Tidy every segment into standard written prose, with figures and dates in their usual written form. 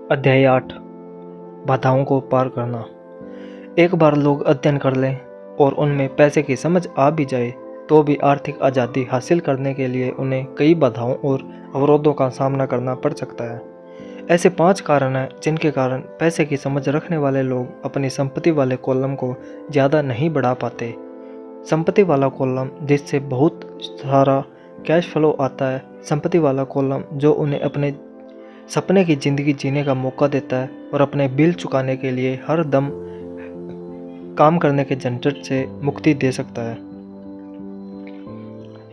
अध्याय 8 बाधाओं को पार करना। एक बार लोग अध्ययन कर लें और उनमें पैसे की समझ आ भी जाए तो भी आर्थिक आज़ादी हासिल करने के लिए उन्हें कई बाधाओं और अवरोधों का सामना करना पड़ सकता है। ऐसे 5 कारण हैं जिनके कारण पैसे की समझ रखने वाले लोग अपनी संपत्ति वाले कॉलम को ज़्यादा नहीं बढ़ा पाते। संपत्ति वाला कॉलम जिससे बहुत सारा कैश फ्लो आता है, संपत्ति वाला कॉलम जो उन्हें अपने सपने की ज़िंदगी जीने का मौका देता है और अपने बिल चुकाने के लिए हर दम काम करने के झंझट से मुक्ति दे सकता है।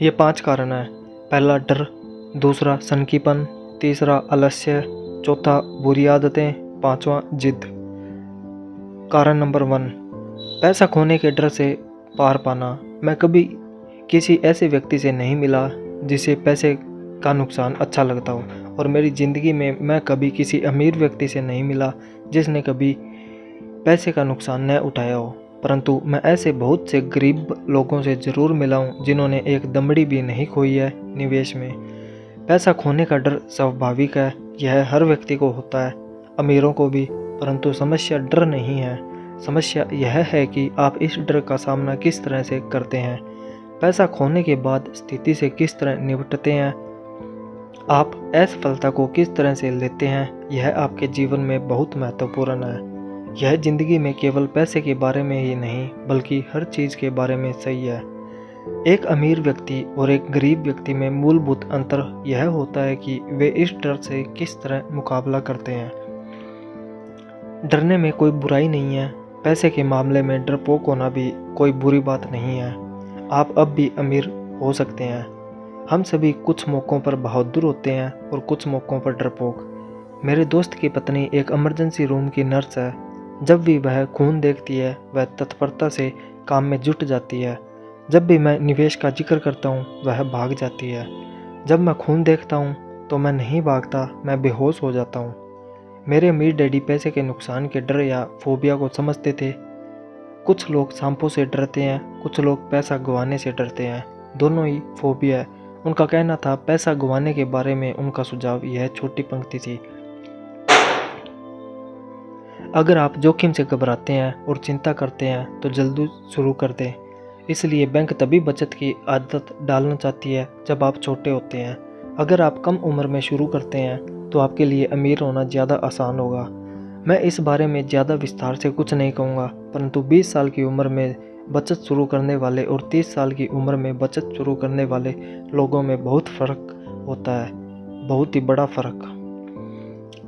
ये 5 कारण हैं। पहला डर, दूसरा सनकीपन, तीसरा आलस्य, चौथा बुरी आदतें, पांचवा जिद। कारण नंबर 1, पैसा खोने के डर से पार पाना। मैं कभी किसी ऐसे व्यक्ति से नहीं मिला जिसे पैसे का नुकसान अच्छा लगता हो, और मेरी ज़िंदगी में मैं कभी किसी अमीर व्यक्ति से नहीं मिला जिसने कभी पैसे का नुकसान न उठाया हो। परंतु मैं ऐसे बहुत से गरीब लोगों से ज़रूर मिला हूँ जिन्होंने एक दमड़ी भी नहीं खोई है निवेश में। पैसा खोने का डर स्वाभाविक है, यह हर व्यक्ति को होता है, अमीरों को भी। परंतु समस्या डर नहीं है, समस्या यह है कि आप इस डर का सामना किस तरह से करते हैं। पैसा खोने के बाद स्थिति से किस तरह निपटते हैं, आप असफलता को किस तरह से लेते हैं, यह आपके जीवन में बहुत महत्वपूर्ण है। यह ज़िंदगी में केवल पैसे के बारे में ही नहीं बल्कि हर चीज़ के बारे में सही है। एक अमीर व्यक्ति और एक गरीब व्यक्ति में मूलभूत अंतर यह होता है कि वे इस डर से किस तरह मुकाबला करते हैं। डरने में कोई बुराई नहीं है, पैसे के मामले में डरपोक होना भी कोई बुरी बात नहीं है। आप अब भी अमीर हो सकते हैं। हम सभी कुछ मौक़ों पर बहादुर होते हैं और कुछ मौक़ों पर डरपोक। मेरे दोस्त की पत्नी एक इमरजेंसी रूम की नर्स है। जब भी वह खून देखती है वह तत्परता से काम में जुट जाती है। जब भी मैं निवेश का जिक्र करता हूँ वह भाग जाती है। जब मैं खून देखता हूँ तो मैं नहीं भागता, मैं बेहोश हो जाता हूँ। मेरे अमीर डैडी पैसे के नुकसान के डर या फोबिया को समझते थे। कुछ लोग सांपों से डरते हैं, कुछ लोग पैसा गंवाने से डरते हैं। दोनों ही फोबिया है। उनका कहना था, पैसा गंवाने के बारे में उनका सुझाव यह छोटी पंक्ति थी: अगर आप जोखिम से घबराते हैं और चिंता करते हैं तो जल्दी शुरू कर दें। इसलिए बैंक तभी बचत की आदत डालना चाहती है जब आप छोटे होते हैं। अगर आप कम उम्र में शुरू करते हैं तो आपके लिए अमीर होना ज़्यादा आसान होगा। मैं इस बारे में ज़्यादा विस्तार से कुछ नहीं कहूँगा, परंतु 20 साल की उम्र में बचत शुरू करने वाले और 30 साल की उम्र में बचत शुरू करने वाले लोगों में बहुत फ़र्क होता है, बहुत ही बड़ा फ़र्क।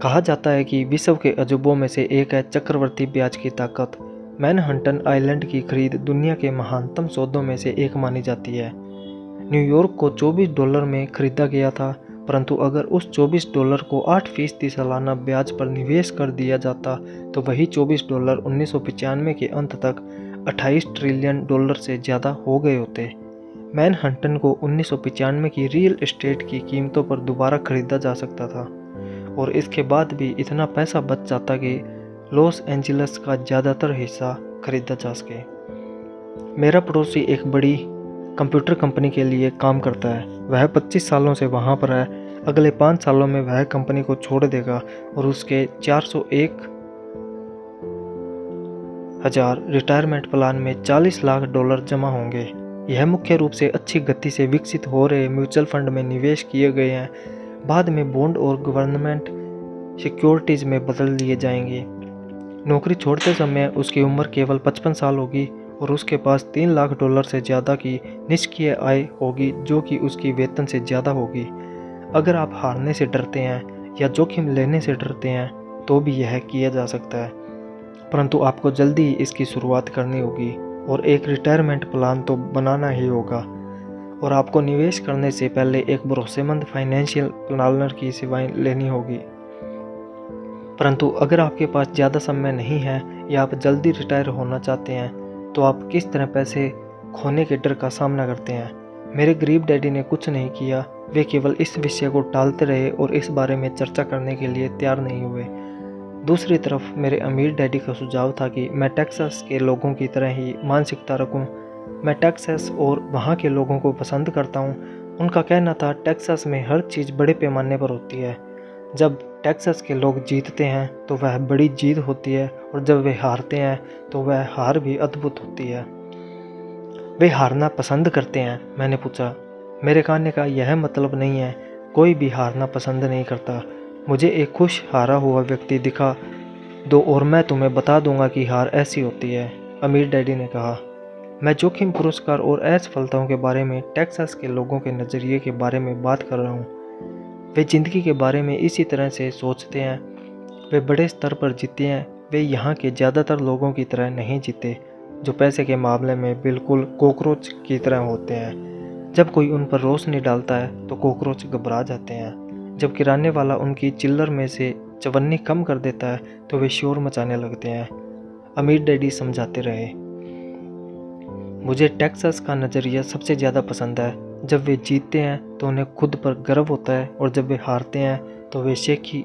कहा जाता है कि विश्व के अजूबों में से एक है चक्रवर्ती ब्याज की ताकत। मैनहट्टन आइलैंड की खरीद दुनिया के महानतम सौदों में से एक मानी जाती है। न्यूयॉर्क को $24 में खरीदा गया था, परंतु अगर उस $24 को 8% सालाना ब्याज पर निवेश कर दिया जाता तो वही $24 1995 के अंत तक $28 ट्रिलियन से ज़्यादा हो गए होते। मैनहट्टन को 1995 की रियल एस्टेट की कीमतों पर दोबारा खरीदा जा सकता था, और इसके बाद भी इतना पैसा बच जाता कि लॉस एंजल्स का ज़्यादातर हिस्सा खरीदा जा सके। मेरा पड़ोसी एक बड़ी कंप्यूटर कंपनी के लिए काम करता है। वह 25 सालों से वहाँ पर है। अगले 5 सालों में वह कंपनी को छोड़ देगा और उसके 401,000 रिटायरमेंट प्लान में $40 लाख जमा होंगे। यह मुख्य रूप से अच्छी गति से विकसित हो रहे म्यूचुअल फंड में निवेश किए गए हैं, बाद में बॉन्ड और गवर्नमेंट सिक्योरिटीज़ में बदल लिए जाएंगे। नौकरी छोड़ते समय उसकी उम्र केवल 55 साल होगी और उसके पास $3 लाख से ज़्यादा की निष्क्रिय आय होगी, जो कि उसकी वेतन से ज़्यादा होगी। अगर आप हारने से डरते हैं या जोखिम लेने से डरते हैं तो भी यह किया जा सकता है, परंतु आपको जल्दी ही इसकी शुरुआत करनी होगी और एक रिटायरमेंट प्लान तो बनाना ही होगा। और आपको निवेश करने से पहले एक भरोसेमंद फाइनेंशियल प्लानर की सेवाएं लेनी होगी। परंतु अगर आपके पास ज़्यादा समय नहीं है या आप जल्दी रिटायर होना चाहते हैं तो आप किस तरह पैसे खोने के डर का सामना करते हैं। मेरे गरीब डैडी ने कुछ नहीं किया, वे केवल इस विषय को टालते रहे और इस बारे में चर्चा करने के लिए तैयार नहीं हुए। दूसरी तरफ मेरे अमीर डैडी का सुझाव था कि मैं टेक्सास के लोगों की तरह ही मानसिकता रखूं। मैं टेक्सास और वहाँ के लोगों को पसंद करता हूँ। उनका कहना था, टेक्सास में हर चीज़ बड़े पैमाने पर होती है। जब टेक्सास के लोग जीतते हैं तो वह बड़ी जीत होती है और जब वे हारते हैं तो वह हार भी अद्भुत होती है। वे हारना पसंद करते हैं? मैंने पूछा। मेरे कहने का यह मतलब नहीं है, कोई भी हारना पसंद नहीं करता। मुझे एक खुश हारा हुआ व्यक्ति दिखा दो और मैं तुम्हें बता दूंगा कि हार ऐसी होती है, अमीर डैडी ने कहा। मैं जोखिम, पुरस्कार और असफलताओं के बारे में टेक्सास के लोगों के नज़रिए के बारे में बात कर रहा हूँ। वे ज़िंदगी के बारे में इसी तरह से सोचते हैं। वे बड़े स्तर पर जीते हैं। वे यहाँ के ज़्यादातर लोगों की तरह नहीं जीते, जो पैसे के मामले में बिल्कुल कॉकरोच की तरह होते हैं। जब कोई उन पर रोशनी डालता है तो कॉकरोच घबरा जाते हैं। जब किराने वाला उनकी चिल्लर में से चवन्नी कम कर देता है तो वे शोर मचाने लगते हैं, अमीर डैडी समझाते रहे। मुझे टेक्सास का नज़रिया सबसे ज़्यादा पसंद है। जब वे जीतते हैं तो उन्हें खुद पर गर्व होता है और जब वे हारते हैं तो वे शेखी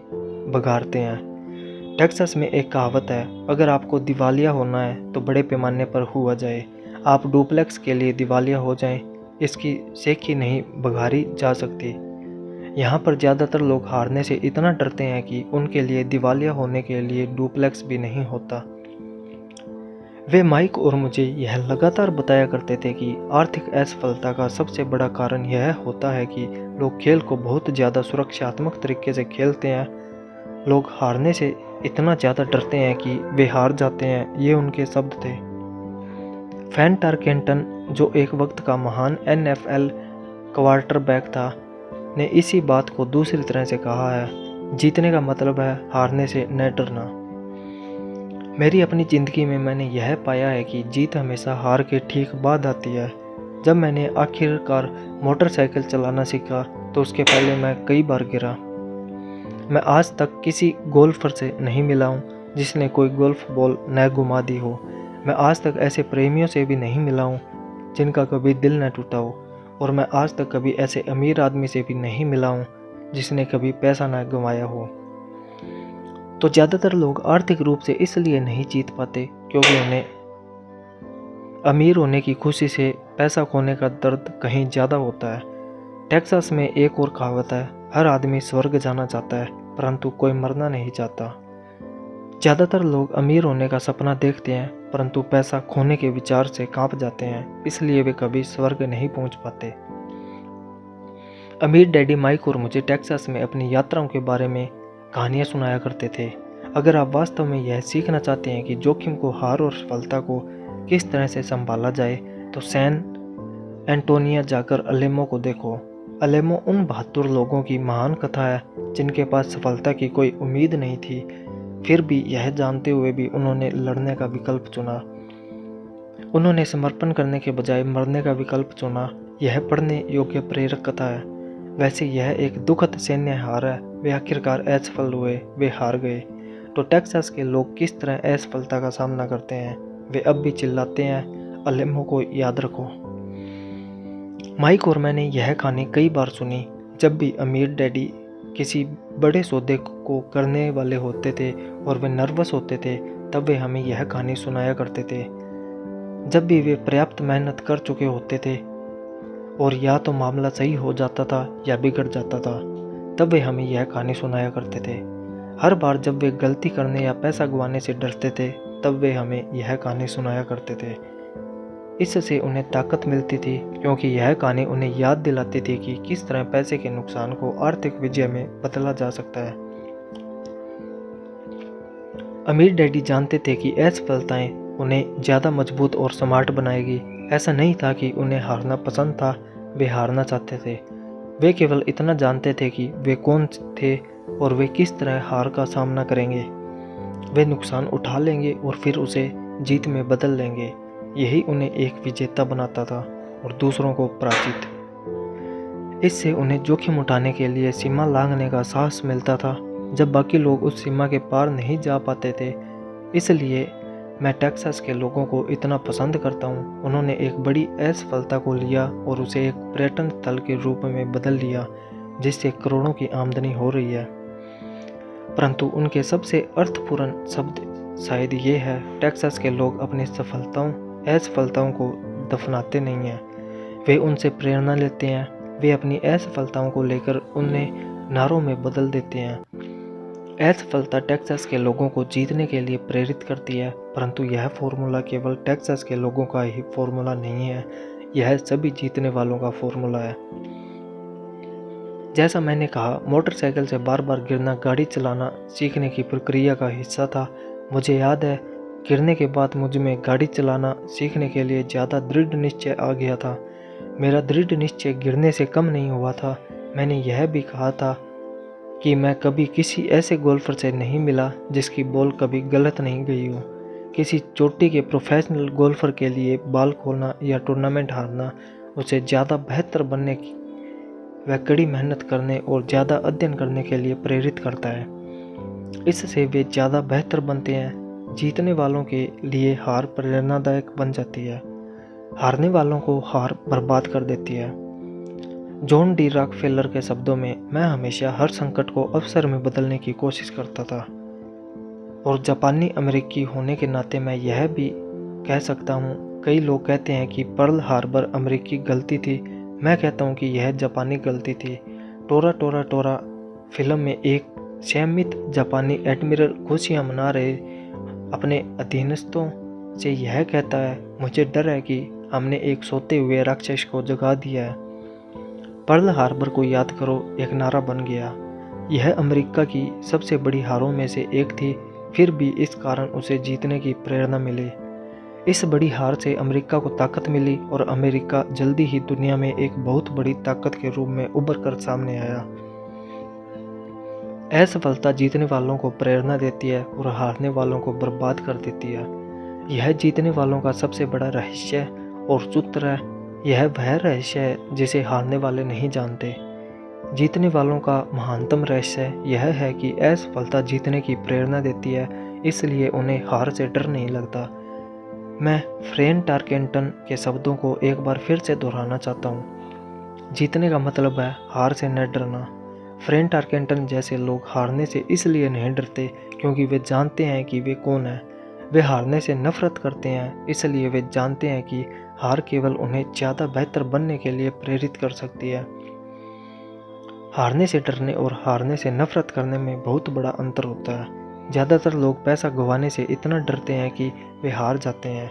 बघारते हैं। टेक्सास में एक कहावत है, अगर आपको दिवालिया होना है तो बड़े पैमाने पर हुआ जाए। आप डुप्लेक्स के लिए दिवालिया हो जाएं, इसकी शेखी नहीं बघारी जा सकती। यहाँ पर ज़्यादातर लोग हारने से इतना डरते हैं कि उनके लिए दिवालिया होने के लिए डुप्लेक्स भी नहीं होता। वे माइक और मुझे यह लगातार बताया करते थे कि आर्थिक असफलता का सबसे बड़ा कारण यह होता है कि लोग खेल को बहुत ज़्यादा सुरक्षात्मक तरीके से खेलते हैं। लोग हारने से इतना ज़्यादा डरते हैं कि वे हार जाते हैं, ये उनके शब्द थे। फैन टारकेंटन, जो एक वक्त का महान NFL क्वार्टरबैक था, ने इसी बात को दूसरी तरह से कहा है, जीतने का मतलब है हारने से न डरना। मेरी अपनी ज़िंदगी में मैंने यह पाया है कि जीत हमेशा हार के ठीक बाद आती है। जब मैंने आखिरकार मोटरसाइकिल चलाना सीखा तो उसके पहले मैं कई बार गिरा। मैं आज तक किसी गोल्फर से नहीं मिला हूँ जिसने कोई गोल्फ बॉल न घुमा दी हो। मैं आज तक ऐसे प्रेमियों से भी नहीं मिला हूँ जिनका कभी दिल न टूटा हो, और मैं आज तक कभी ऐसे अमीर आदमी से भी नहीं मिला हूँ जिसने कभी पैसा न गंवाया हो। तो ज़्यादातर लोग आर्थिक रूप से इसलिए नहीं जीत पाते क्योंकि उन्हें अमीर होने की खुशी से पैसा खोने का दर्द कहीं ज़्यादा होता है। टेक्सास में एक और कहावत है, हर आदमी स्वर्ग जाना चाहता है परंतु कोई मरना नहीं चाहता। ज़्यादातर लोग अमीर होने का सपना देखते हैं परंतु पैसा खोने के विचार से कांप जाते हैं, इसलिए वे कभी स्वर्ग नहीं पहुंच पाते। अमीर डैडी माइक और मुझे टेक्सास में अपनी यात्राओं के बारे में कहानियाँ सुनाया करते थे। अगर आप वास्तव में यह सीखना चाहते हैं कि जोखिम को, हार और सफलता को किस तरह से संभाला जाए तो सैन एंटोनिया जाकर अलेमो को देखो। अलेमो उन बहादुर लोगों की महान कथा है जिनके पास सफलता की कोई उम्मीद नहीं थी, फिर भी यह जानते हुए भी उन्होंने लड़ने का विकल्प चुना। उन्होंने समर्पण करने के बजाय मरने का विकल्प चुना। यह पढ़ने योग्य प्रेरक कथा है। वैसे यह एक दुखद सैन्य हार है। वे आखिरकार असफल हुए, वे हार गए। तो टेक्सास के लोग किस तरह असफलता का सामना करते हैं? वे अब भी चिल्लाते हैं, अलेमो को याद रखो। माइक और मैंने यह कहानी कई बार सुनी। जब भी अमीर डैडी किसी बड़े सौदे को करने वाले होते थे और वे नर्वस होते थे, तब वे हमें यह कहानी सुनाया करते थे। जब भी वे पर्याप्त मेहनत कर चुके होते थे और या तो मामला सही हो जाता था या बिगड़ जाता था, तब वे हमें यह कहानी सुनाया करते थे। हर बार जब वे गलती करने या पैसा गंवाने से डरते थे, तब वे हमें यह कहानी सुनाया करते थे। इससे उन्हें ताकत मिलती थी क्योंकि यह कहानी उन्हें याद दिलाती थी कि किस तरह पैसे के नुकसान को आर्थिक विजय में बदला जा सकता है। अमीर डैडी जानते थे कि असफलताएं उन्हें ज़्यादा मजबूत और स्मार्ट बनाएगी। ऐसा नहीं था कि उन्हें हारना पसंद था, वे हारना चाहते थे। वे केवल इतना जानते थे कि वे कौन थे और वे किस तरह हार का सामना करेंगे। वे नुकसान उठा लेंगे और फिर उसे जीत में बदल लेंगे। यही उन्हें एक विजेता बनाता था और दूसरों को पराजित। इससे उन्हें जोखिम उठाने के लिए सीमा लांघने का साहस मिलता था जब बाकी लोग उस सीमा के पार नहीं जा पाते थे। इसलिए मैं टेक्सास के लोगों को इतना पसंद करता हूँ। उन्होंने एक बड़ी असफलता को लिया और उसे एक पर्यटन स्थल के रूप में बदल लिया जिससे करोड़ों की आमदनी हो रही है। परंतु उनके सबसे अर्थपूर्ण शब्द शायद ये है, टेक्सास के लोग अपनी असफलताओं को दफनाते नहीं हैं, वे उनसे प्रेरणा लेते हैं। वे अपनी असफलताओं को लेकर उन्हें नारों में बदल देते हैं। असफलता टेक्सास के लोगों को जीतने के लिए प्रेरित करती है, परंतु यह फॉर्मूला केवल टेक्सास के लोगों का ही फॉर्मूला नहीं है, यह सभी जीतने वालों का फॉर्मूला है। जैसा मैंने कहा, मोटरसाइकिल से बार बार गिरना गाड़ी चलाना सीखने की प्रक्रिया का हिस्सा था। मुझे याद है, गिरने के बाद मुझ में गाड़ी चलाना सीखने के लिए ज़्यादा दृढ़ निश्चय आ गया था। मेरा दृढ़ निश्चय गिरने से कम नहीं हुआ था। मैंने यह भी कहा था कि मैं कभी किसी ऐसे गोल्फर से नहीं मिला जिसकी बॉल कभी गलत नहीं गई हो। किसी चोटी के प्रोफेशनल गोल्फर के लिए बॉल खोलना या टूर्नामेंट हारना उसे ज़्यादा बेहतर बनने की वह कड़ी मेहनत करने और ज़्यादा अध्ययन करने के लिए प्रेरित करता है। इससे वे ज़्यादा बेहतर बनते हैं। जीतने वालों के लिए हार प्रेरणादायक बन जाती है, हारने वालों को हार बर्बाद कर देती है। जॉन डी रॉकफेलर के शब्दों में, मैं हमेशा हर संकट को अवसर में बदलने की कोशिश करता था। और जापानी अमेरिकी होने के नाते मैं यह भी कह सकता हूँ, कई लोग कहते हैं कि पर्ल हार्बर अमेरिकी गलती थी, मैं कहता हूँ कि यह जापानी गलती थी। टोरा टोरा टोरा फिल्म में एक संयमित जापानी एडमिरल खुशियाँ मना रहे अपने अधीनस्थों से यह कहता है, मुझे डर है कि हमने एक सोते हुए राक्षस को जगा दिया है। पर्ल हार्बर को याद करो एक नारा बन गया। यह अमेरिका की सबसे बड़ी हारों में से एक थी, फिर भी इस कारण उसे जीतने की प्रेरणा मिली। इस बड़ी हार से अमेरिका को ताकत मिली और अमेरिका जल्दी ही दुनिया में एक बहुत बड़ी ताकत के रूप में उभर कर सामने आया। असफलता जीतने वालों को प्रेरणा देती है और हारने वालों को बर्बाद कर देती है। यह जीतने वालों का सबसे बड़ा रहस्य और सूत्र है। यह वह रहस्य है जिसे हारने वाले नहीं जानते। जीतने वालों का महानतम रहस्य यह है कि असफलता जीतने की प्रेरणा देती है, इसलिए उन्हें हार से डर नहीं लगता। मैं फ्रेन टारकेंटन के शब्दों को एक बार फिर से दोहराना चाहता हूँ। जीतने का मतलब है हार से न डरना। फ्रेन टारकेंटन जैसे लोग हारने से इसलिए नहीं डरते क्योंकि वे जानते हैं कि वे कौन हैं। वे हारने से नफरत करते हैं इसलिए वे जानते हैं कि हार केवल उन्हें ज़्यादा बेहतर बनने के लिए प्रेरित कर सकती है। हारने से डरने और हारने से नफरत करने में बहुत बड़ा अंतर होता है। ज़्यादातर लोग पैसा गंवाने से इतना डरते हैं कि वे हार जाते हैं।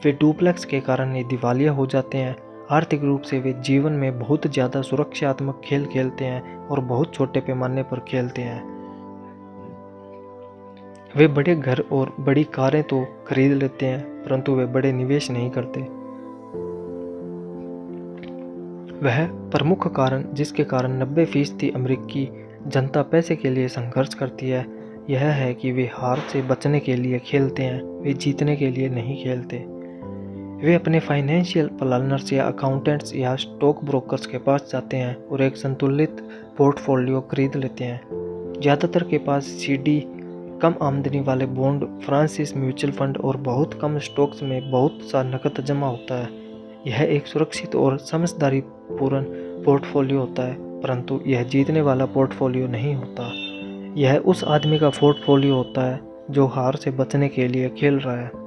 वे डुप्लेक्स के कारण ही दिवालिया हो जाते हैं। आर्थिक रूप से वे जीवन में बहुत ज़्यादा सुरक्षात्मक खेल खेलते हैं और बहुत छोटे पैमाने पर खेलते हैं। वे बड़े घर और बड़ी कारें तो खरीद लेते हैं, परंतु वे बड़े निवेश नहीं करते। वह प्रमुख कारण जिसके कारण 90% अमेरिकी जनता पैसे के लिए संघर्ष करती है, यह है कि वे हार से बचने के लिए खेलते हैं, वे जीतने के लिए नहीं खेलते। वे अपने फाइनेंशियल प्लानर्स या अकाउंटेंट्स या स्टॉक ब्रोकर्स के पास जाते हैं और एक संतुलित पोर्टफोलियो खरीद लेते हैं। ज़्यादातर के पास सीडी, कम आमदनी वाले बॉन्ड, फ्रांसिस म्यूचुअल फंड और बहुत कम स्टॉक्स में बहुत सा नकद जमा होता है। यह एक सुरक्षित और समझदारी पूर्ण पोर्टफोलियो होता है, परंतु यह जीतने वाला पोर्टफोलियो नहीं होता। यह उस आदमी का पोर्टफोलियो होता है जो हार से बचने के लिए खेल रहा है।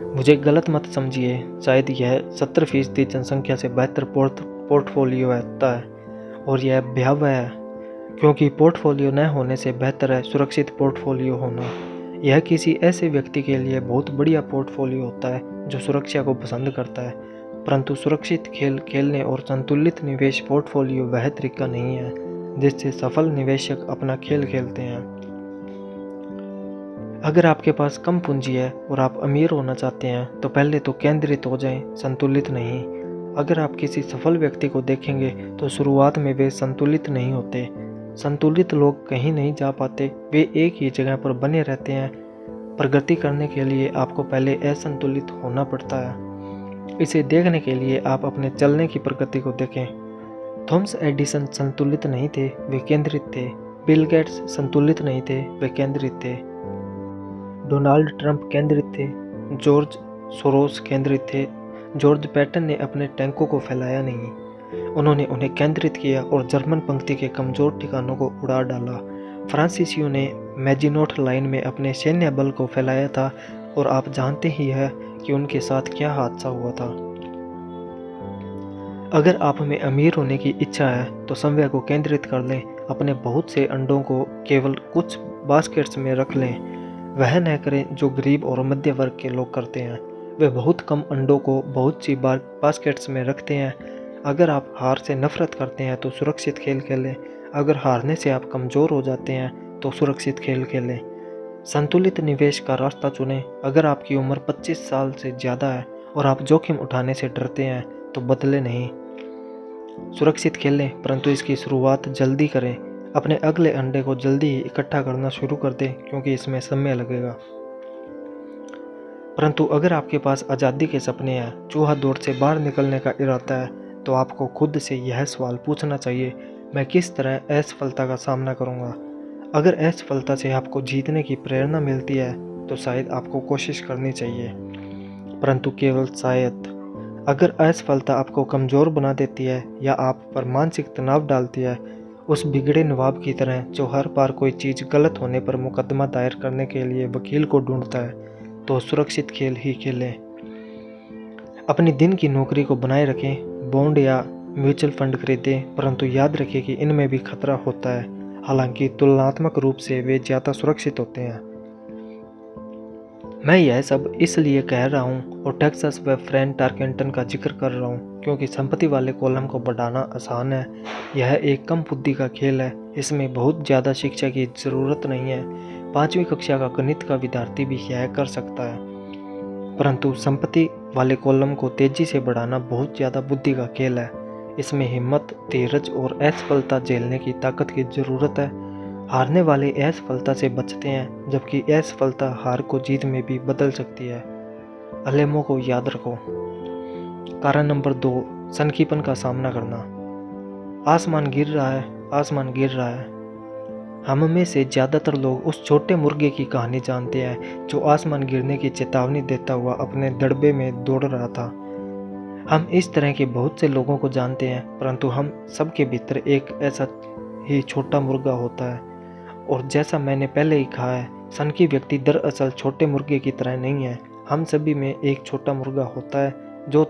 मुझे गलत मत समझिए, शायद यह 70% जनसंख्या से बेहतर पोर्टफोलियो होता है और यह भयावह है, क्योंकि पोर्टफोलियो न होने से बेहतर है सुरक्षित पोर्टफोलियो होना। यह किसी ऐसे व्यक्ति के लिए बहुत बढ़िया पोर्टफोलियो होता है जो सुरक्षा को पसंद करता है, परंतु सुरक्षित खेल खेलने और संतुलित निवेश पोर्टफोलियो वह तरीका नहीं है जिससे सफल निवेशक अपना खेल खेलते हैं। अगर आपके पास कम पूंजी है और आप अमीर होना चाहते हैं तो पहले तो केंद्रित हो जाएं, संतुलित नहीं। अगर आप किसी सफल व्यक्ति को देखेंगे तो शुरुआत में वे संतुलित नहीं होते। संतुलित लोग कहीं नहीं जा पाते, वे एक ही जगह पर बने रहते हैं। प्रगति करने के लिए आपको पहले असंतुलित होना पड़ता है। इसे देखने के लिए आप अपने चलने की प्रगति को देखें। थॉमस एडिसन संतुलित नहीं थे, वे केंद्रित थे। बिल गेट्स संतुलित नहीं थे, वे केंद्रित थे। डोनाल्ड ट्रंप केंद्रित थे। जॉर्ज सोरोस केंद्रित थे। जॉर्ज पैटन ने अपने टैंकों को फैलाया नहीं, उन्होंने उन्हें केंद्रित किया और जर्मन पंक्ति के कमजोर ठिकानों को उड़ा डाला। फ्रांसीसियों ने मैजिनोट लाइन में अपने सैन्य बल को फैलाया था और आप जानते ही हैं कि उनके साथ क्या हादसा हुआ था। अगर आप में अमीर होने की इच्छा है तो समय को केंद्रित कर लें। अपने बहुत से अंडों को केवल कुछ बास्केट्स में रख लें। वह न करें जो गरीब और मध्य वर्ग के लोग करते हैं। वे बहुत कम अंडों को बहुत सी बार बास्केट्स में रखते हैं। अगर आप हार से नफरत करते हैं तो सुरक्षित खेल खेलें। अगर हारने से आप कमज़ोर हो जाते हैं तो सुरक्षित खेल खेलें। संतुलित निवेश का रास्ता चुनें। अगर आपकी उम्र 25 साल से ज़्यादा है और आप जोखिम उठाने से डरते हैं तो बदले नहीं। सुरक्षित खेलें, परंतु इसकी शुरुआत जल्दी करें। अपने अगले अंडे को जल्दी ही इकट्ठा करना शुरू कर दें, क्योंकि इसमें समय लगेगा। परंतु अगर आपके पास आज़ादी के सपने हैं, चूहा दौड़ से बाहर निकलने का इरादा है, तो आपको खुद से यह सवाल पूछना चाहिए, मैं किस तरह असफलता का सामना करूंगा? अगर असफलता से आपको जीतने की प्रेरणा मिलती है तो शायद आपको कोशिश करनी चाहिए, परंतु केवल शायद। अगर असफलता आपको कमज़ोर बना देती है या आप पर मानसिक तनाव डालती है, उस बिगड़े नवाब की तरह जो हर बार कोई चीज़ गलत होने पर मुकदमा दायर करने के लिए वकील को ढूंढता है, तो सुरक्षित खेल ही खेलें। अपनी दिन की नौकरी को बनाए रखें, बॉन्ड या म्यूचुअल फंड खरीदें, परंतु याद रखें कि इनमें भी खतरा होता है, हालांकि तुलनात्मक रूप से वे ज़्यादा सुरक्षित होते हैं। मैं यह सब इसलिए कह रहा हूँ और टेक्सास व फ्रैंक टारकेंटन का जिक्र कर रहा हूँ क्योंकि संपत्ति वाले कॉलम को बढ़ाना आसान है। यह एक कम बुद्धि का खेल है। इसमें बहुत ज़्यादा शिक्षा की ज़रूरत नहीं है। 5वीं कक्षा का गणित का विद्यार्थी भी यह कर सकता है। परंतु संपत्ति वाले कॉलम को तेज़ी से बढ़ाना बहुत ज़्यादा बुद्धि का खेल है। इसमें हिम्मत, धीरज और असफलता झेलने की ताकत की ज़रूरत है। हारने वाले असफलता से बचते हैं, जबकि असफलता हार को जीत में भी बदल सकती है। अलेमो को याद रखो। कारण नंबर 2, सनकीपन का सामना करना। आसमान गिर रहा है, आसमान गिर रहा है। हम में से ज़्यादातर लोग उस छोटे मुर्गे की कहानी जानते हैं जो आसमान गिरने की चेतावनी देता हुआ अपने दड़बे में दौड़ रहा था। हम इस तरह के बहुत से लोगों को जानते हैं, परंतु हम सबके भीतर एक ऐसा ही छोटा मुर्गा होता है। और जैसा मैंने पहले ही कहा है, सनकी व्यक्ति दरअसल छोटे मुर्गे की तरह नहीं है। हम सभी में एक छोटा मुर्गा होता है जो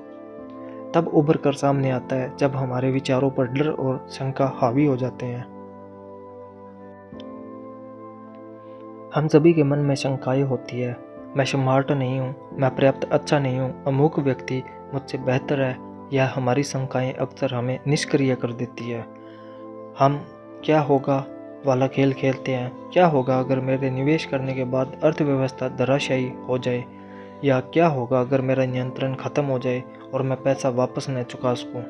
तब उभर कर सामने आता है जब हमारे विचारों पर डर और शंका हावी हो जाते हैं। हम सभी के मन में शंकाएं होती है, मैं स्मार्ट नहीं हूँ, मैं पर्याप्त अच्छा नहीं हूँ, अमुक व्यक्ति मुझसे बेहतर है। यह हमारी शंकाएं अक्सर हमें निष्क्रिय कर देती है। हम क्या होगा वाला खेल खेलते हैं। क्या होगा अगर मेरे निवेश करने के बाद अर्थव्यवस्था धराशायी हो जाए, या क्या होगा अगर मेरा नियंत्रण खत्म हो जाए और मैं पैसा वापस न चुका सकूं?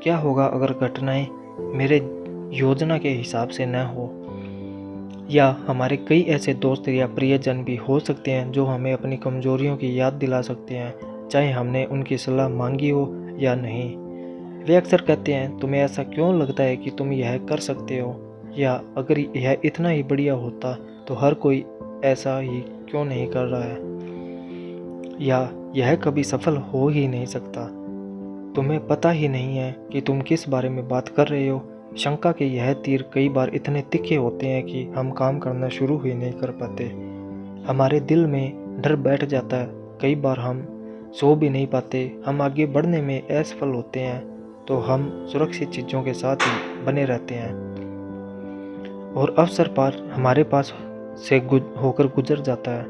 क्या होगा अगर घटनाएं मेरे योजना के हिसाब से न हो? या हमारे कई ऐसे दोस्त या प्रियजन भी हो सकते हैं जो हमें अपनी कमजोरियों की याद दिला सकते हैं, चाहे हमने उनकी सलाह मांगी हो या नहीं। वे अक्सर कहते हैं, तुम्हें ऐसा क्यों लगता है कि तुम यह कर सकते हो? या अगर यह इतना ही बढ़िया होता तो हर कोई ऐसा ही क्यों नहीं कर रहा है? या यह कभी सफल हो ही नहीं सकता। तुम्हें पता ही नहीं है कि तुम किस बारे में बात कर रहे हो। शंका के यह तीर कई बार इतने तीखे होते हैं कि हम काम करना शुरू ही नहीं कर पाते। हमारे दिल में डर बैठ जाता है। कई बार हम सो भी नहीं पाते। हम आगे बढ़ने में असफल होते हैं तो हम सुरक्षित चीज़ों के साथ ही बने रहते हैं और अवसर पर हमारे पास से होकर गुजर जाता है।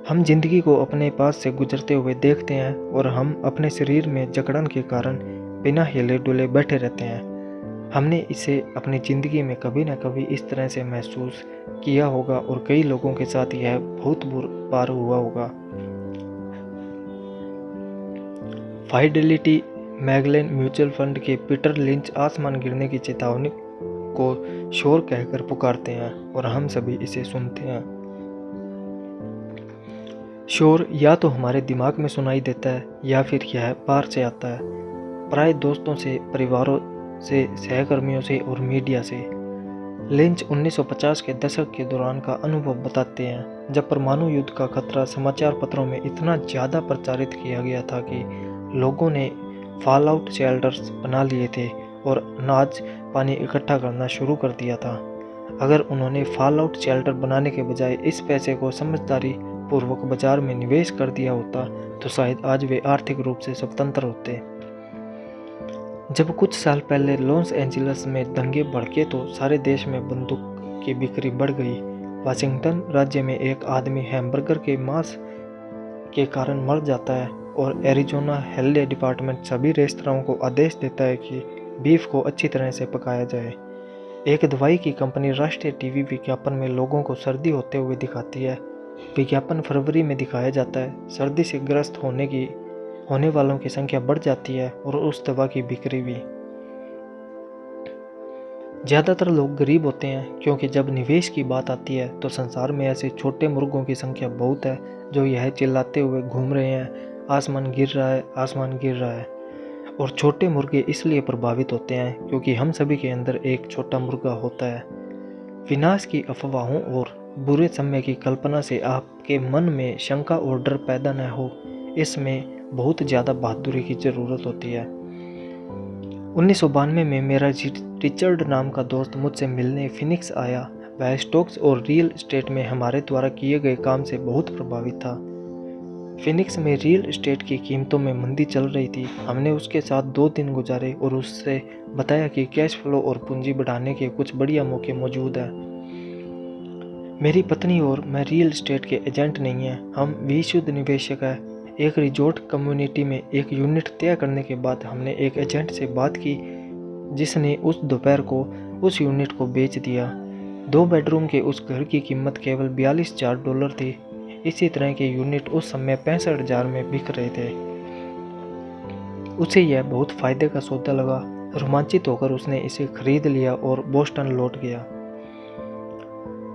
हम जिंदगी को अपने पास से गुजरते हुए देखते हैं और हम अपने शरीर में जकड़न के कारण बिना हिले डुले बैठे रहते हैं। हमने इसे अपनी ज़िंदगी में कभी ना कभी इस तरह से महसूस किया होगा और कई लोगों के साथ यह बहुत बार हुआ होगा। फाइडेलिटी मैगलेन म्यूचुअल फंड के पीटर लिंच आसमान गिरने की चेतावनी को शोर कहकर पुकारते हैं और हम सभी इसे सुनते हैं। शोर या तो हमारे दिमाग में सुनाई देता है या फिर यह बाहर से आता है, प्राय दोस्तों से, परिवारों से, सहकर्मियों से और मीडिया से। लिंच 1950 के दशक के दौरान का अनुभव बताते हैं, जब परमाणु युद्ध का खतरा समाचार पत्रों में इतना ज़्यादा प्रचारित किया गया था कि लोगों ने फॉल आउट शेल्टर्स बना लिए थे और अनाज पानी इकट्ठा करना शुरू कर दिया था। अगर उन्होंने फॉल आउट शेल्टर बनाने के बजाय इस पैसे को समझदारी पूर्वक बाजार में निवेश कर दिया होता तो शायद आज वे आर्थिक रूप से स्वतंत्र होते। जब कुछ साल पहले लॉस एंजिल्स में दंगे भड़के तो सारे देश में बंदूक की बिक्री बढ़ गई। वाशिंगटन राज्य में एक आदमी हैमबर्गर के मांस के कारण मर जाता है और एरिज़ोना हेल्थ डिपार्टमेंट सभी रेस्तराओं को आदेश देता है कि बीफ को अच्छी तरह से पकाया जाए। एक दवाई की कंपनी राष्ट्रीय टीवी विज्ञापन में लोगों को सर्दी होते हुए दिखाती है। विज्ञापन फरवरी में दिखाया जाता है। सर्दी से ग्रस्त होने वालों की संख्या बढ़ जाती है और उस दवा की बिक्री भी। ज़्यादातर लोग गरीब होते हैं क्योंकि जब निवेश की बात आती है तो संसार में ऐसे छोटे मुर्गों की संख्या बहुत है जो यह चिल्लाते हुए घूम रहे हैं, आसमान गिर रहा है, आसमान गिर रहा है। और छोटे मुर्गे इसलिए प्रभावित होते हैं क्योंकि हम सभी के अंदर एक छोटा मुर्गा होता है। विनाश की अफवाहों और बुरे समय की कल्पना से आपके मन में शंका और डर पैदा न हो, इसमें बहुत ज़्यादा बहादुरी की ज़रूरत होती है। 1992 में मेरा रिचर्ड नाम का दोस्त मुझसे मिलने फिनिक्स आया। वह स्टॉक्स और रियल एस्टेट में हमारे द्वारा किए गए काम से बहुत प्रभावित था। फिनिक्स में रियल एस्टेट की कीमतों में मंदी चल रही थी। हमने उसके साथ 2 दिन गुजारे और उससे बताया कि कैश फ्लो और पूंजी बढ़ाने के कुछ बढ़िया मौके मौजूद हैं। मेरी पत्नी और मैं रियल एस्टेट के एजेंट नहीं हैं, हम विशुद्ध निवेशक हैं। एक रिजॉर्ट कम्युनिटी में एक यूनिट तय करने के बाद हमने एक एजेंट से बात की जिसने उस दोपहर को उस यूनिट को बेच दिया। 2 बेडरूम के उस घर की कीमत केवल $42,000 थी। इसी तरह के यूनिट उस समय 65,000 में बिक रहे थे। उसे यह बहुत फायदे का सौदा लगा। रोमांचित होकर उसने इसे खरीद लिया और बोस्टन लौट गया।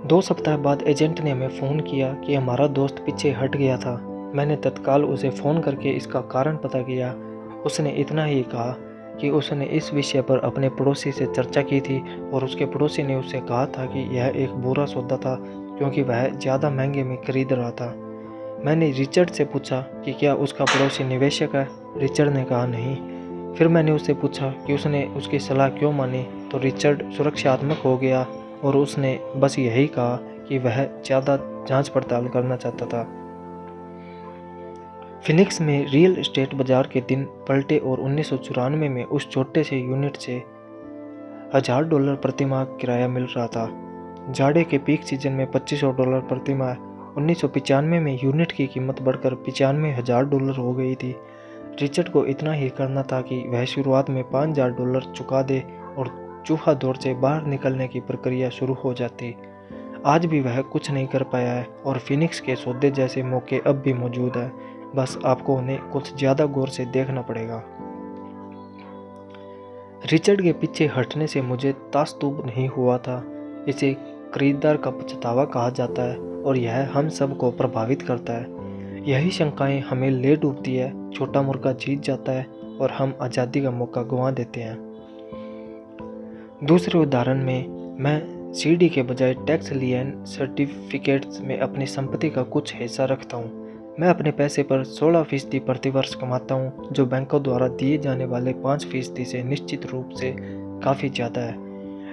2 सप्ताह बाद एजेंट ने हमें फ़ोन किया कि हमारा दोस्त पीछे हट गया था। मैंने तत्काल उसे फ़ोन करके इसका कारण पता किया। उसने इतना ही कहा कि उसने इस विषय पर अपने पड़ोसी से चर्चा की थी और उसके पड़ोसी ने उससे कहा था कि यह एक बुरा सौदा था क्योंकि वह ज़्यादा महंगे में खरीद रहा था। मैंने रिचर्ड से पूछा कि क्या उसका पड़ोसी निवेशक है। रिचर्ड ने कहा नहीं। फिर मैंने उससे पूछा कि उसने उसकी सलाह क्यों मानी, तो रिचर्ड सुरक्षात्मक हो गया और उसने बस यही कहा कि वह ज़्यादा जांच पड़ताल करना चाहता था। फिनिक्स में रियल एस्टेट बाजार के दिन पलटे और 1994 में उस छोटे से यूनिट से $1,000 प्रति माह किराया मिल रहा था। जाड़े के पीक सीजन में $2,500 प्रति माह। 1995 में यूनिट की कीमत बढ़कर $95,000 हो गई थी। रिचर्ड को इतना ही करना था कि वह शुरुआत में $5,000 चुका दे और चूहा दौर से बाहर निकलने की प्रक्रिया शुरू हो जाती। आज भी वह कुछ नहीं कर पाया है और फिनिक्स के सौदे जैसे मौके अब भी मौजूद हैं, बस आपको उन्हें कुछ ज़्यादा गौर से देखना पड़ेगा। रिचर्ड के पीछे हटने से मुझे ताज्जुब नहीं हुआ था। इसे खरीदार का पछतावा कहा जाता है और यह हम सब को प्रभावित करता है। यही शंकाएं हमें ले डूबती है। छोटा मुर्गा जीत जाता है और हम आज़ादी का मौका गंवा देते हैं। दूसरे उदाहरण में मैं सीडी के बजाय टैक्स लियन सर्टिफिकेट्स में अपनी संपत्ति का कुछ हिस्सा रखता हूँ। मैं अपने पैसे पर 16% प्रतिवर्ष कमाता हूँ, जो बैंकों द्वारा दिए जाने वाले 5% से निश्चित रूप से काफ़ी ज़्यादा है।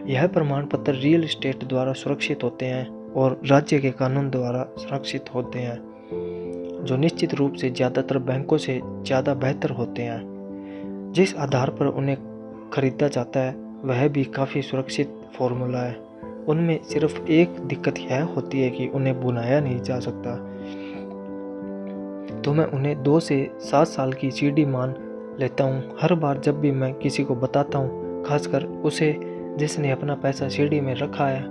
यह प्रमाण पत्र रियल एस्टेट द्वारा सुरक्षित होते हैं और राज्य के कानून द्वारा सुरक्षित होते हैं, जो निश्चित रूप से ज़्यादातर बैंकों से ज़्यादा बेहतर होते हैं। जिस आधार पर उन्हें खरीदा जाता है वह भी काफ़ी सुरक्षित फॉर्मूला है। उनमें सिर्फ एक दिक्कत यह होती है कि उन्हें बुनाया नहीं जा सकता, तो मैं उन्हें 2 से 7 साल की सीडी मान लेता हूँ। हर बार जब भी मैं किसी को बताता हूँ, खासकर उसे जिसने अपना पैसा सीडी में रखा है,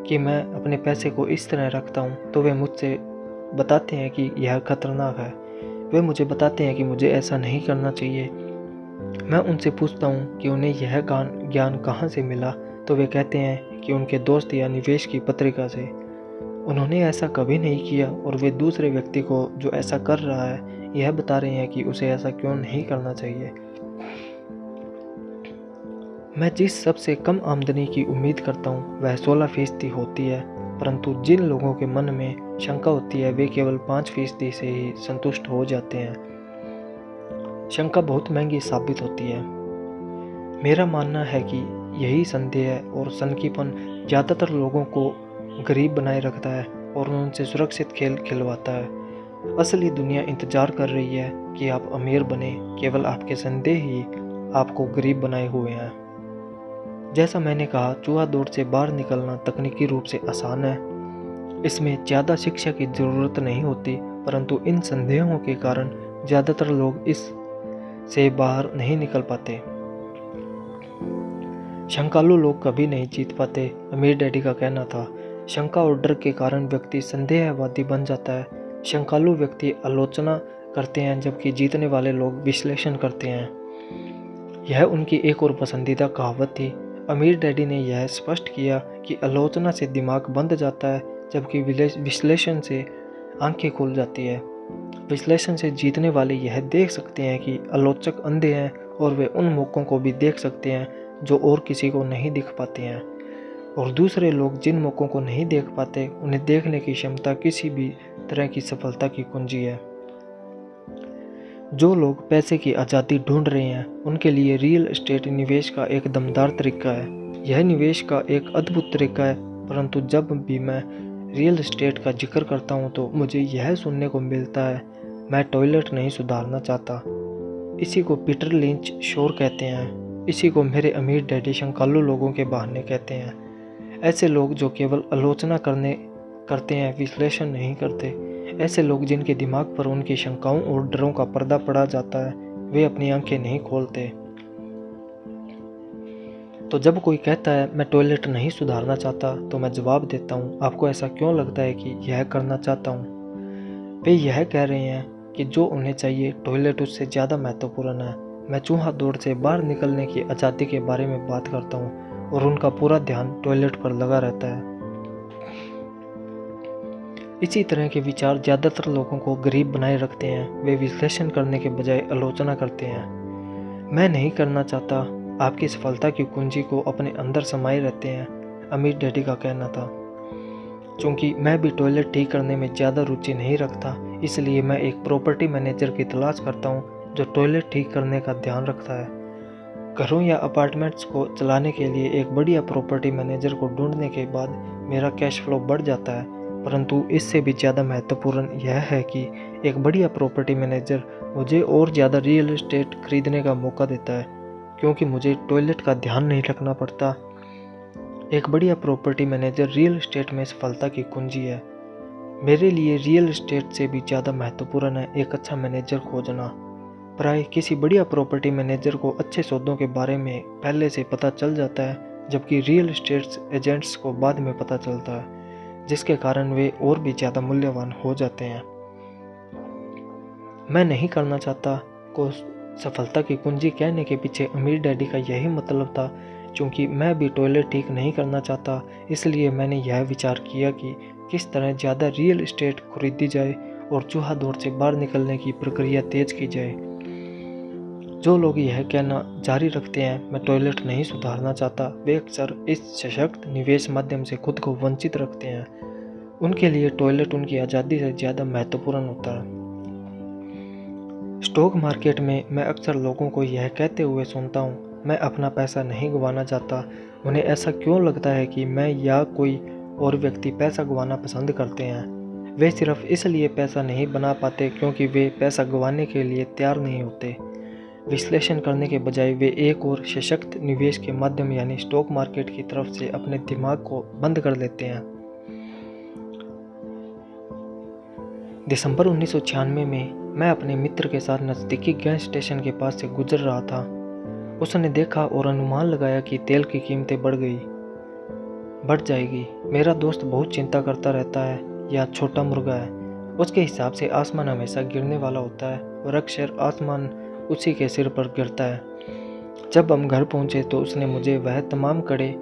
कि मैं अपने पैसे को इस तरह रखता हूँ, तो वे मुझसे बताते हैं कि यह खतरनाक है। वे मुझे बताते हैं कि मुझे ऐसा नहीं करना चाहिए। मैं उनसे पूछता हूँ कि उन्हें यह ज्ञान कहाँ से मिला, तो वे कहते हैं कि उनके दोस्त या निवेश की पत्रिका से। उन्होंने ऐसा कभी नहीं किया और वे दूसरे व्यक्ति को जो ऐसा कर रहा है यह बता रहे हैं कि उसे ऐसा क्यों नहीं करना चाहिए। मैं जिस सबसे कम आमदनी की उम्मीद करता हूँ वह 16% होती है, परंतु जिन लोगों के मन में शंका होती है वे केवल 5% से ही संतुष्ट हो जाते हैं। शंका बहुत महंगी साबित होती है। मेरा मानना है कि यही संदेह और सनकीपन ज़्यादातर लोगों को गरीब बनाए रखता है और उनसे सुरक्षित खेल खिलवाता है। असली दुनिया इंतजार कर रही है कि आप अमीर बने। केवल आपके संदेह ही आपको गरीब बनाए हुए हैं। जैसा मैंने कहा, चूहा दौड़ से बाहर निकलना तकनीकी रूप से आसान है। इसमें ज़्यादा शिक्षा की ज़रूरत नहीं होती, परंतु इन संदेहों के कारण ज़्यादातर लोग इस से बाहर नहीं निकल पाते। शंकालु लोग कभी नहीं जीत पाते, अमीर डैडी का कहना था। शंका और डर के कारण व्यक्ति संदेहवादी बन जाता है। शंकालु व्यक्ति आलोचना करते हैं, जबकि जीतने वाले लोग विश्लेषण करते हैं। यह उनकी एक और पसंदीदा कहावत थी। अमीर डैडी ने यह स्पष्ट किया कि आलोचना से दिमाग बंद जाता है, जबकि विश्लेषण से आंखें खुल जाती है। विश्लेषण से जीतने वाले यह देख सकते हैं कि आलोचक अंधे हैं, और वे उन मौक़ों को भी देख सकते हैं जो और किसी को नहीं दिख पाते हैं। और दूसरे लोग जिन मौक़ों को नहीं देख पाते, उन्हें देखने की क्षमता किसी भी तरह की सफलता की कुंजी है। जो लोग पैसे की आज़ादी ढूंढ रहे हैं, उनके लिए रियल एस्टेट निवेश का एक दमदार तरीका है। यह निवेश का एक अद्भुत तरीका है, परंतु जब भी मैं रियल एस्टेट का जिक्र करता हूं तो मुझे यह सुनने को मिलता है, मैं टॉयलेट नहीं सुधारना चाहता। इसी को पीटर लिंच शोर कहते हैं। इसी को मेरे अमीर डैडी शंकालु लोगों के बहाने कहते हैं। ऐसे लोग जो केवल आलोचना करते हैं, विश्लेषण नहीं करते। ऐसे लोग जिनके दिमाग पर उनकी शंकाओं और डरों का पर्दा पड़ा जाता है, वे अपनी आंखें नहीं खोलते। तो जब कोई कहता है मैं टॉयलेट नहीं सुधारना चाहता, तो मैं जवाब देता हूँ, आपको ऐसा क्यों लगता है कि यह करना चाहता हूँ? वे यह कह रहे हैं कि जो उन्हें चाहिए, टॉयलेट उससे ज़्यादा महत्वपूर्ण है। मैं चूहा दौड़ से बाहर निकलने की आज़ादी के बारे में बात करता हूँ, और उनका पूरा ध्यान टॉयलेट पर लगा रहता है। इसी तरह के विचार ज़्यादातर लोगों को गरीब बनाए रखते हैं। वे विश्लेषण करने के बजाय आलोचना करते हैं। मैं नहीं करना चाहता आपकी सफलता की कुंजी को अपने अंदर समाये रहते हैं, अमीर डैडी का कहना था। चूँकि मैं भी टॉयलेट ठीक करने में ज़्यादा रुचि नहीं रखता, इसलिए मैं एक प्रॉपर्टी मैनेजर की तलाश करता हूँ जो टॉयलेट ठीक करने का ध्यान रखता है। घरों या अपार्टमेंट्स को चलाने के लिए एक बढ़िया प्रॉपर्टी मैनेजर को ढूंढने के बाद मेरा कैश फ्लो बढ़ जाता है, परंतु इससे भी ज़्यादा महत्वपूर्ण यह है कि एक बढ़िया प्रॉपर्टी मैनेजर मुझे और ज़्यादा रियल एस्टेट खरीदने का मौका देता है, क्योंकि मुझे टॉयलेट का ध्यान नहीं रखना पड़ता। एक बढ़िया प्रॉपर्टी मैनेजर रियल एस्टेट में सफलता की कुंजी है। मेरे लिए रियल एस्टेट से भी ज़्यादा महत्वपूर्ण है एक अच्छा मैनेजर खोजना। प्राय किसी बढ़िया प्रॉपर्टी मैनेजर को अच्छे सौदों के बारे में पहले से पता चल जाता है, जबकि रियल एस्टेट एजेंट्स को बाद में पता चलता है, जिसके कारण वे और भी ज़्यादा मूल्यवान हो जाते हैं। मैं नहीं करना चाहता को सफलता की कुंजी कहने के पीछे अमीर डैडी का यही मतलब था। चूँकि मैं भी टॉयलेट ठीक नहीं करना चाहता, इसलिए मैंने यह विचार किया कि किस तरह ज़्यादा रियल एस्टेट खरीदी जाए और चूहा दौड़ से बाहर निकलने की प्रक्रिया तेज की जाए। जो लोग यह कहना जारी रखते हैं मैं टॉयलेट नहीं सुधारना चाहता, वे अक्सर इस सशक्त निवेश माध्यम से खुद को वंचित रखते हैं। उनके लिए टॉयलेट उनकी आज़ादी से ज़्यादा महत्वपूर्ण होता है। स्टॉक मार्केट में मैं अक्सर लोगों को यह कहते हुए सुनता हूँ, मैं अपना पैसा नहीं गंवाना चाहता। उन्हें ऐसा क्यों लगता है कि मैं या कोई और व्यक्ति पैसा गंवाना पसंद करते हैं? वे सिर्फ इसलिए पैसा नहीं बना पाते क्योंकि वे पैसा गंवाने के लिए तैयार नहीं होते। विश्लेषण करने के बजाय वे एक और सशक्त निवेश के माध्यम यानी स्टॉक मार्केट की तरफ से अपने दिमाग को बंद कर लेते हैं। दिसंबर 1996 में मैं अपने मित्र के साथ नज़दीकी गैस स्टेशन के पास से गुजर रहा था। उसने देखा और अनुमान लगाया कि तेल की कीमतें बढ़ जाएगी। मेरा दोस्त बहुत चिंता करता रहता है, यह छोटा मुर्गा है। उसके हिसाब से आसमान हमेशा गिरने वाला होता है और अक्सर आसमान उसी के सिर पर गिरता है। जब हम घर पहुंचे तो उसने मुझे वह तमाम कड़े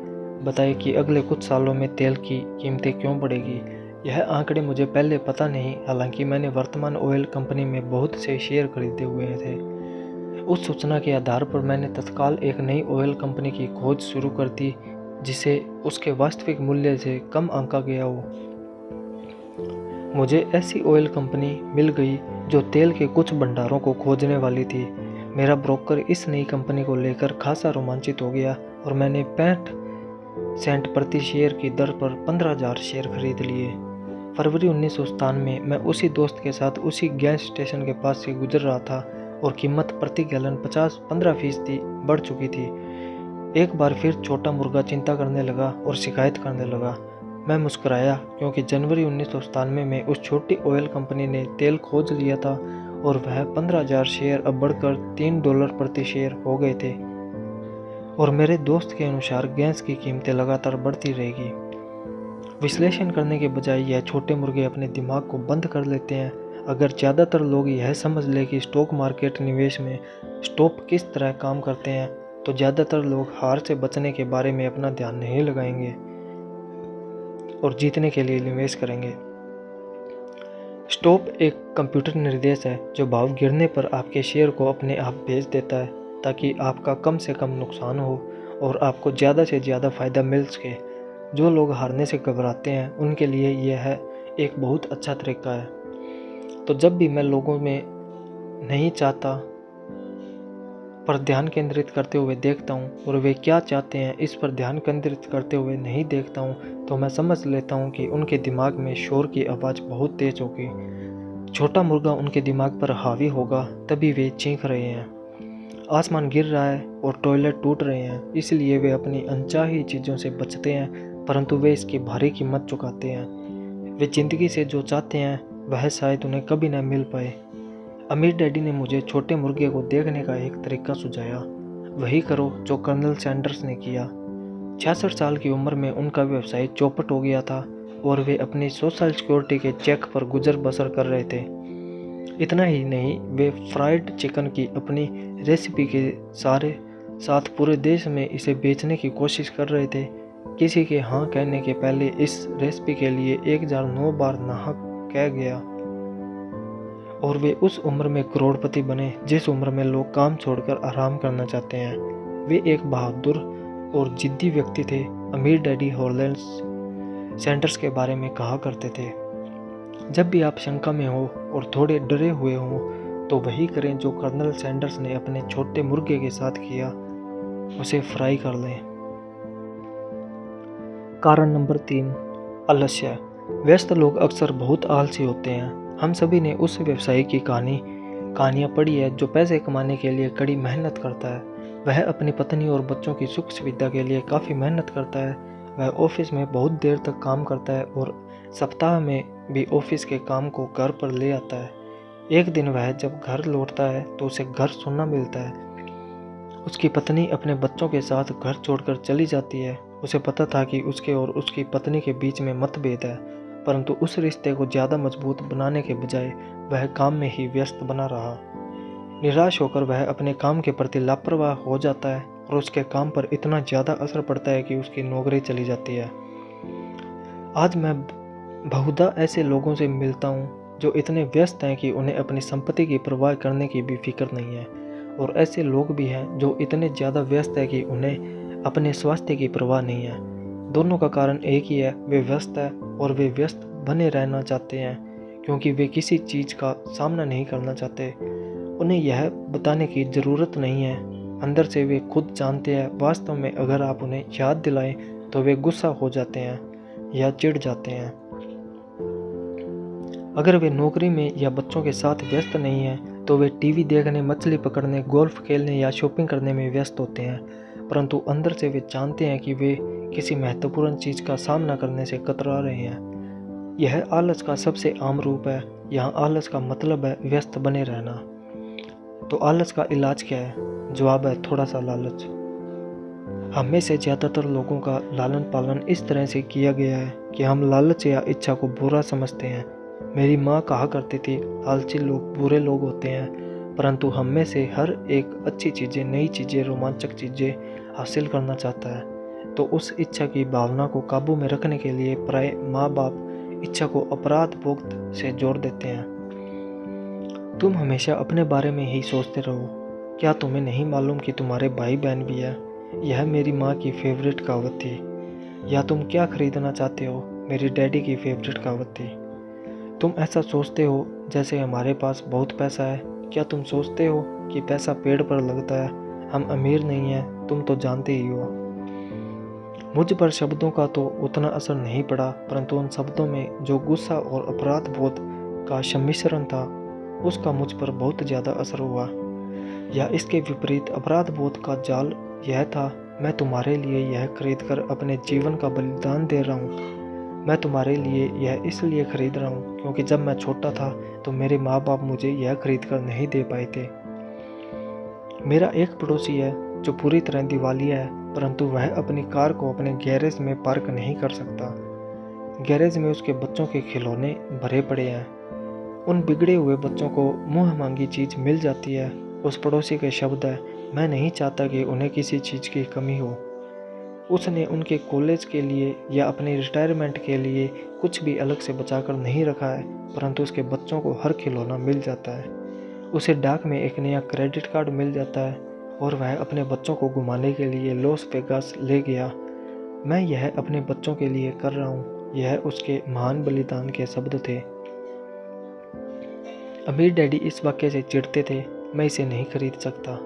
बताए कि अगले कुछ सालों में तेल की कीमतें क्यों बढ़ेगी। यह आंकड़े मुझे पहले पता नहीं, हालांकि मैंने वर्तमान ऑयल कंपनी में बहुत से शेयर खरीदे हुए थे। उस सूचना के आधार पर मैंने तत्काल एक नई ऑयल कंपनी की खोज शुरू कर दी जिसे उसके वास्तविक मूल्य से कम आंका गया हो। मुझे ऐसी ऑयल कंपनी मिल गई जो तेल के कुछ भंडारों को खोजने वाली थी। मेरा ब्रोकर इस नई कंपनी को लेकर खासा रोमांचित हो गया और मैंने 65 सेंट प्रति शेयर की दर पर 15,000 शेयर खरीद लिए। फरवरी 1997 में मैं उसी दोस्त के साथ उसी गैस स्टेशन के पास से गुजर रहा था और कीमत प्रति गैलन 15% बढ़ चुकी थी। एक बार फिर छोटा मुर्गा चिंता करने लगा और शिकायत करने लगा। मैं मुस्कुराया क्योंकि जनवरी 1997 में उस छोटी ऑयल कंपनी ने तेल खोज लिया था और वह 15,000 शेयर अब बढ़कर $3 प्रति शेयर हो गए थे। और मेरे दोस्त के अनुसार गैस की कीमतें लगातार बढ़ती रहेगी। विश्लेषण करने के बजाय यह छोटे मुर्गे अपने दिमाग को बंद कर लेते हैं। अगर ज़्यादातर लोग यह समझ लें कि स्टॉक मार्केट निवेश में स्टॉप किस तरह काम करते हैं, तो ज़्यादातर लोग हार से बचने के बारे में अपना ध्यान नहीं लगाएंगे और जीतने के लिए निवेश करेंगे। स्टॉप एक कंप्यूटर निर्देश है जो भाव गिरने पर आपके शेयर को अपने आप बेच देता है ताकि आपका कम से कम नुकसान हो और आपको ज़्यादा से ज़्यादा फ़ायदा मिल सके। जो लोग हारने से घबराते हैं उनके लिए यह एक बहुत अच्छा तरीका है। तो जब भी मैं लोगों में नहीं चाहता पर ध्यान केंद्रित करते हुए देखता हूँ और वे क्या चाहते हैं इस पर ध्यान केंद्रित करते हुए नहीं देखता हूँ, तो मैं समझ लेता हूँ कि उनके दिमाग में शोर की आवाज़ बहुत तेज होगी। छोटा मुर्गा उनके दिमाग पर हावी होगा, तभी वे चीख रहे हैं। आसमान गिर रहा है और टॉयलेट टूट रहे हैं, इसलिए वे अपनी अनचाही चीज़ों से बचते हैं, परंतु वे इसकी भारी कीमत चुकाते हैं। वे ज़िंदगी से जो चाहते हैं वह शायद उन्हें कभी न मिल पाए। अमीर डैडी ने मुझे छोटे मुर्गे को देखने का एक तरीका सुझाया। वही करो जो कर्नल सैंडर्स ने किया। 66 साल की उम्र में उनका व्यवसाय चौपट हो गया था और वे अपनी सोशल सिक्योरिटी के चेक पर गुजर बसर कर रहे थे। इतना ही नहीं, वे फ्राइड चिकन की अपनी रेसिपी के साथ पूरे देश में इसे बेचने की कोशिश कर रहे थे। किसी के हाँ कहने के पहले इस रेसिपी के लिए 1009 बार नाहक कह गया और वे उस उम्र में करोड़पति बने जिस उम्र में लोग काम छोड़कर आराम करना चाहते हैं। वे एक बहादुर और जिद्दी व्यक्ति थे। अमीर डैडी हॉलैंड सैंडर्स के बारे में कहा करते थे, जब भी आप शंका में हो और थोड़े डरे हुए हो तो वही करें जो कर्नल सैंडर्स ने अपने छोटे मुर्गे के साथ किया, उसे फ्राई कर लें। कारण नंबर 3, आलस्य। व्यस्त लोग अक्सर बहुत आलसी होते हैं। हम सभी ने उस व्यवसायी की कहानियाँ पढ़ी है जो पैसे कमाने के लिए कड़ी मेहनत करता है। वह अपनी पत्नी और बच्चों की सुख सुविधा के लिए काफ़ी मेहनत करता है। वह ऑफिस में बहुत देर तक काम करता है और सप्ताह में भी ऑफिस के काम को घर पर ले आता है। एक दिन वह जब घर लौटता है तो उसे घर सुनना मिलता है। उसकी पत्नी अपने बच्चों के साथ घर छोड़कर चली जाती है। उसे पता था कि उसके और उसकी पत्नी के बीच में मतभेद है, परंतु उस रिश्ते को ज़्यादा मजबूत बनाने के बजाय वह काम में ही व्यस्त बना रहा। निराश होकर वह अपने काम के प्रति लापरवाह हो जाता है और उसके काम पर इतना ज़्यादा असर पड़ता है कि उसकी नौकरी चली जाती है। आज मैं बहुधा ऐसे लोगों से मिलता हूँ जो इतने व्यस्त हैं कि उन्हें अपनी संपत्ति की परवाह करने की भी फिक्र नहीं है, और ऐसे लोग भी हैं जो इतने ज़्यादा व्यस्त हैं कि उन्हें अपने स्वास्थ्य की परवाह नहीं है। दोनों का कारण एक ही है, वे व्यस्त हैं और वे व्यस्त बने रहना चाहते हैं क्योंकि वे किसी चीज़ का सामना नहीं करना चाहते। उन्हें यह बताने की ज़रूरत नहीं है, अंदर से वे खुद जानते हैं। वास्तव में अगर आप उन्हें याद दिलाएं तो वे गुस्सा हो जाते हैं या चिढ़ जाते हैं। अगर वे नौकरी में या बच्चों के साथ व्यस्त नहीं हैं तो वे टीवी देखने, मछली पकड़ने, गोल्फ खेलने या शॉपिंग करने में व्यस्त होते हैं, परंतु अंदर से वे जानते हैं कि वे किसी महत्वपूर्ण चीज़ का सामना करने से कतरा रहे हैं। यह आलस का सबसे आम रूप है। यहाँ आलस का मतलब है व्यस्त बने रहना। तो आलस का इलाज क्या है? जवाब है थोड़ा सा लालच। हम में से ज़्यादातर लोगों का लालन पालन इस तरह से किया गया है कि हम लालच या इच्छा को बुरा समझते हैं। मेरी माँ कहा करती थी, आलसी लोग बुरे लोग होते हैं, परंतु हम में से हर एक अच्छी चीज़ें, नई चीज़ें, रोमांचक चीज़ें हासिल करना चाहता है। तो उस इच्छा की भावना को काबू में रखने के लिए प्राय माँ बाप इच्छा को अपराध बोध से जोड़ देते हैं। तुम हमेशा अपने बारे में ही सोचते रहो। क्या तुम्हें नहीं मालूम कि तुम्हारे भाई बहन भी है? यह मेरी माँ की फेवरेट कहावत थी। या तुम क्या खरीदना चाहते हो? मेरी डैडी की फेवरेट कहावत थी। तुम ऐसा सोचते हो जैसे हमारे पास बहुत पैसा है। क्या तुम सोचते हो कि पैसा पेड़ पर लगता है? हम अमीर नहीं हैं, तुम तो जानते ही हो। मुझ पर शब्दों का तो उतना असर नहीं पड़ा, परंतु उन शब्दों में जो गुस्सा और अपराध बोध का सम्मिश्रण था, उसका मुझ पर बहुत ज़्यादा असर हुआ। या इसके विपरीत अपराध बोध का जाल यह था, मैं तुम्हारे लिए यह खरीद कर अपने जीवन का बलिदान दे रहा हूँ। मैं तुम्हारे लिए यह इसलिए खरीद रहा हूँ क्योंकि जब मैं छोटा था तो मेरे माँ बाप मुझे यह खरीद कर नहीं दे पाए थे। मेरा एक पड़ोसी है जो पूरी तरह दिवालिया है, परंतु वह अपनी कार को अपने गैरेज में पार्क नहीं कर सकता। गैरेज में उसके बच्चों के खिलौने भरे पड़े हैं। उन बिगड़े हुए बच्चों को मुँह मांगी चीज़ मिल जाती है। उस पड़ोसी के शब्द है, मैं नहीं चाहता कि उन्हें किसी चीज़ की कमी हो। उसने उनके कॉलेज के लिए या अपने रिटायरमेंट के लिए कुछ भी अलग से बचाकर नहीं रखा है, परंतु उसके बच्चों को हर खिलौना मिल जाता है। उसे डाक में एक नया क्रेडिट कार्ड मिल जाता है और वह अपने बच्चों को घुमाने के लिए लॉस वेगास ले गया। मैं यह अपने बच्चों के लिए कर रहा हूँ। यह उसके महान बलिदान के शब्द थे। अमीर डैडी इस वाक्य से चिढ़ते थे, मैं इसे नहीं खरीद सकता।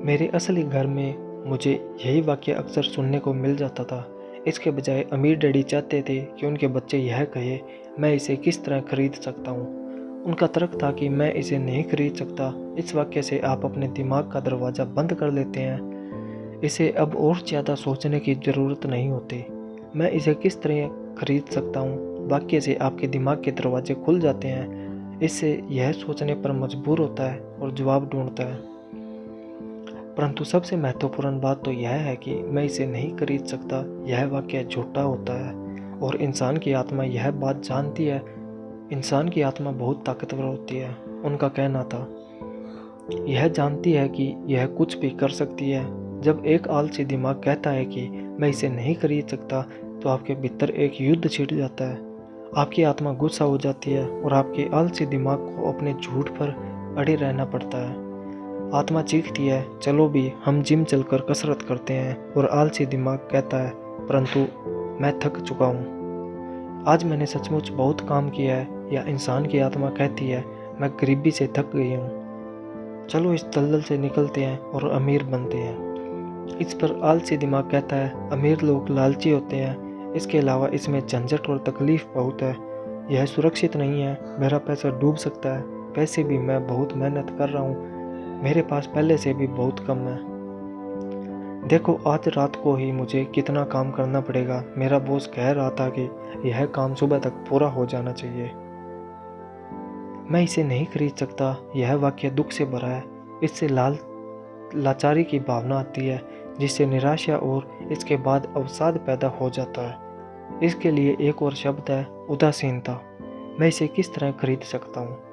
मेरे असली घर में मुझे यही वाक्य अक्सर सुनने को मिल जाता था। इसके बजाय अमीर डैडी चाहते थे कि उनके बच्चे यह कहे, मैं इसे किस तरह खरीद सकता हूँ। उनका तर्क था कि मैं इसे नहीं खरीद सकता। इस वाक्य से आप अपने दिमाग का दरवाज़ा बंद कर लेते हैं। इसे अब और ज़्यादा सोचने की ज़रूरत नहीं होती। मैं इसे किस तरह खरीद सकता हूँ वाक्य से आपके दिमाग के दरवाजे खुल जाते हैं। इससे यह सोचने पर मजबूर होता है और जवाब ढूंढता है। परंतु सबसे महत्वपूर्ण बात तो यह है कि मैं इसे नहीं खरीद सकता यह वाक्य झूठा होता है और इंसान की आत्मा यह बात जानती है। इंसान की आत्मा बहुत ताकतवर होती है। उनका कहना था, यह जानती है कि यह कुछ भी कर सकती है। जब एक आलसी दिमाग कहता है कि मैं इसे नहीं खरीद सकता, तो आपके भीतर एक युद्ध छिड़ जाता है। आपकी आत्मा गुस्सा हो जाती है और आपके आलसी दिमाग को अपने झूठ पर अड़े रहना पड़ता है। आत्मा चीखती है, चलो भी हम जिम चलकर कसरत करते हैं, और आलसी दिमाग कहता है, परंतु मैं थक चुका हूँ, आज मैंने सचमुच बहुत काम किया है। या इंसान की आत्मा कहती है, मैं गरीबी से थक गई हूँ, चलो इस दलदल से निकलते हैं और अमीर बनते हैं। इस पर आलसी दिमाग कहता है, अमीर लोग लालची होते हैं, इसके अलावा इसमें झंझट और तकलीफ बहुत है, यह सुरक्षित नहीं है, मेरा पैसा डूब सकता है, पैसे भी मैं बहुत मेहनत कर रहा हूँ, मेरे पास पहले से भी बहुत कम है। देखो आज रात को ही मुझे कितना काम करना पड़ेगा। मेरा बॉस कह रहा था कि यह काम सुबह तक पूरा हो जाना चाहिए। मैं इसे नहीं खरीद सकता यह वाक्य दुख से भरा है। इससे लाचारी की भावना आती है, जिससे निराशा और इसके बाद अवसाद पैदा हो जाता है। इसके लिए एक और शब्द है, उदासीनता। मैं इसे किस तरह खरीद सकता हूँ।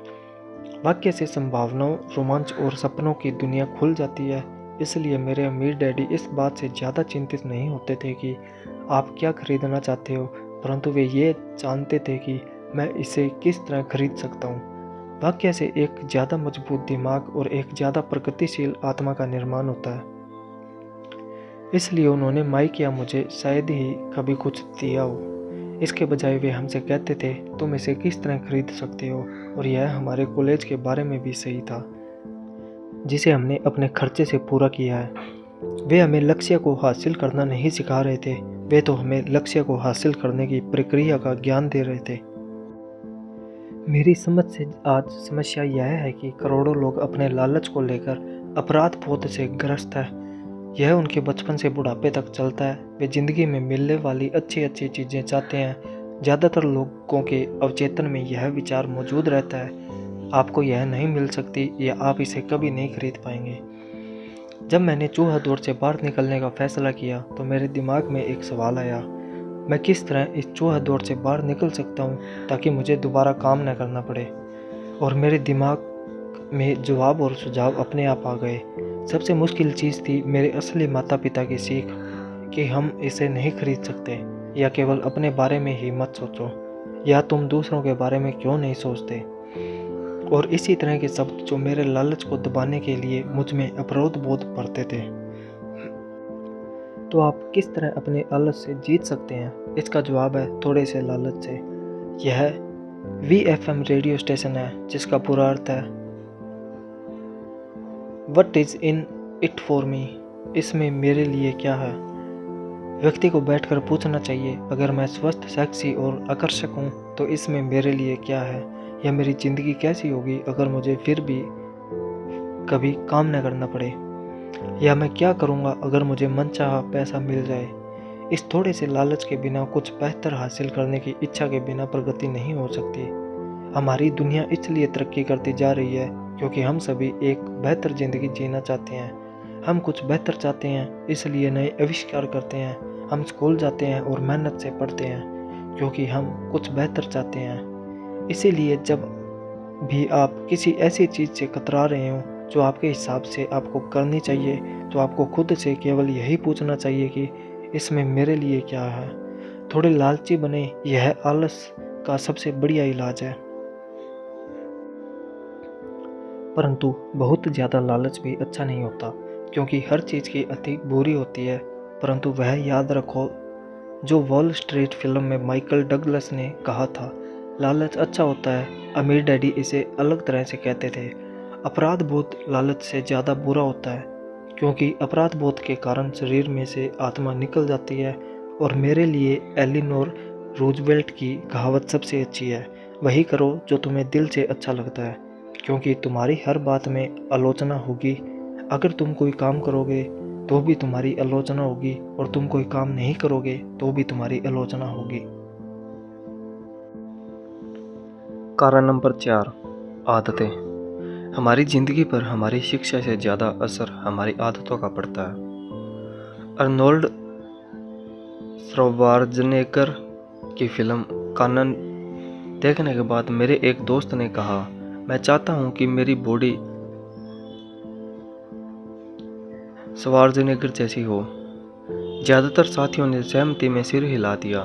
वाक्य से संभावनाओं, रोमांच और सपनों की दुनिया खुल जाती है। इसलिए मेरे अमीर डैडी इस बात से ज़्यादा चिंतित नहीं होते थे कि आप क्या खरीदना चाहते हो, परंतु वे ये जानते थे कि मैं इसे किस तरह खरीद सकता हूँ। वाक्य से एक ज़्यादा मजबूत दिमाग और एक ज़्यादा प्रगतिशील आत्मा का निर्माण होता है। इसलिए उन्होंने माइक या मुझे शायद ही कभी कुछ दिया हो। इसके बजाय वे हमसे कहते थे, तुम इसे किस तरह खरीद सकते हो। और यह हमारे कॉलेज के बारे में भी सही था, जिसे हमने अपने खर्चे से पूरा किया है। वे हमें लक्ष्य को हासिल करना नहीं सिखा रहे थे, वे तो हमें लक्ष्य को हासिल करने की प्रक्रिया का ज्ञान दे रहे थे। मेरी समझ से आज समस्या यह है कि करोड़ों लोग अपने लालच को लेकर अपराध बोध से ग्रस्त है। यह उनके बचपन से बुढ़ापे तक चलता है। वे जिंदगी में मिलने वाली अच्छी अच्छी चीज़ें चाहते हैं। ज़्यादातर लोगों के अवचेतन में यह विचार मौजूद रहता है, आपको यह नहीं मिल सकती या आप इसे कभी नहीं खरीद पाएंगे। जब मैंने चूहा दौड़ से बाहर निकलने का फैसला किया तो मेरे दिमाग में एक सवाल आया, मैं किस तरह इस चूहा दौड़ से बाहर निकल सकता हूँ ताकि मुझे दोबारा काम न करना पड़े। और मेरे दिमाग में जवाब और सुझाव अपने आप आ गए। सबसे मुश्किल चीज़ थी मेरे असली माता पिता की सीख कि हम इसे नहीं खरीद सकते, या केवल अपने बारे में ही मत सोचो, या तुम दूसरों के बारे में क्यों नहीं सोचते। और इसी तरह के शब्द जो मेरे लालच को दबाने के लिए मुझ में अपराध बोध भरते थे। तो आप किस तरह अपने आलस से जीत सकते हैं? इसका जवाब है थोड़े से लालच से। यह VFM रेडियो स्टेशन है जिसका पूरा अर्थ है what is in it for me, इसमें मेरे लिए क्या है। व्यक्ति को बैठकर पूछना चाहिए, अगर मैं स्वस्थ, सेक्सी और आकर्षक हूँ तो इसमें मेरे लिए क्या है, या मेरी ज़िंदगी कैसी होगी अगर मुझे फिर भी कभी काम न करना पड़े। या मैं क्या करूँगा अगर मुझे मनचाहा पैसा मिल जाए। इस थोड़े से लालच के बिना, कुछ बेहतर हासिल करने की इच्छा के बिना प्रगति नहीं हो सकती। हमारी दुनिया इसलिए तरक्की करती जा रही है क्योंकि हम सभी एक बेहतर ज़िंदगी जीना चाहते हैं। हम कुछ बेहतर चाहते हैं, इसलिए नए आविष्कार करते हैं। हम स्कूल जाते हैं और मेहनत से पढ़ते हैं क्योंकि हम कुछ बेहतर चाहते हैं। इसीलिए जब भी आप किसी ऐसी चीज़ से कतरा रहे हो जो आपके हिसाब से आपको करनी चाहिए, तो आपको खुद से केवल यही पूछना चाहिए कि इसमें मेरे लिए क्या है। थोड़े लालची बने, यह आलस का सबसे बढ़िया इलाज है। परंतु बहुत ज़्यादा लालच भी अच्छा नहीं होता, क्योंकि हर चीज़ की अति बुरी होती है। परंतु वह याद रखो जो वॉल स्ट्रीट फिल्म में माइकल डगलस ने कहा था, लालच अच्छा होता है। अमीर डैडी इसे अलग तरह से कहते थे। अपराध बोध लालच से ज़्यादा बुरा होता है, क्योंकि अपराध बोध के कारण शरीर में से आत्मा निकल जाती है। और मेरे लिए एलिनोर रूजवेल्ट की कहावत सबसे अच्छी है, वही करो जो तुम्हें दिल से अच्छा लगता है, क्योंकि तुम्हारी हर बात में आलोचना होगी। अगर तुम कोई काम करोगे तो भी तुम्हारी आलोचना होगी, और तुम कोई काम नहीं करोगे तो भी तुम्हारी आलोचना होगी। कारण नंबर 4, आदतें। हमारी ज़िंदगी पर हमारी शिक्षा से ज़्यादा असर हमारी आदतों का पड़ता है। अर्नोल्ड श्वार्ज़नेगर की फिल्म कानन देखने के बाद मेरे एक दोस्त ने कहा, मैं चाहता हूँ कि मेरी बॉडी श्वार्ज़नेगर जैसी हो। ज़्यादातर साथियों ने सहमति में सिर हिला दिया।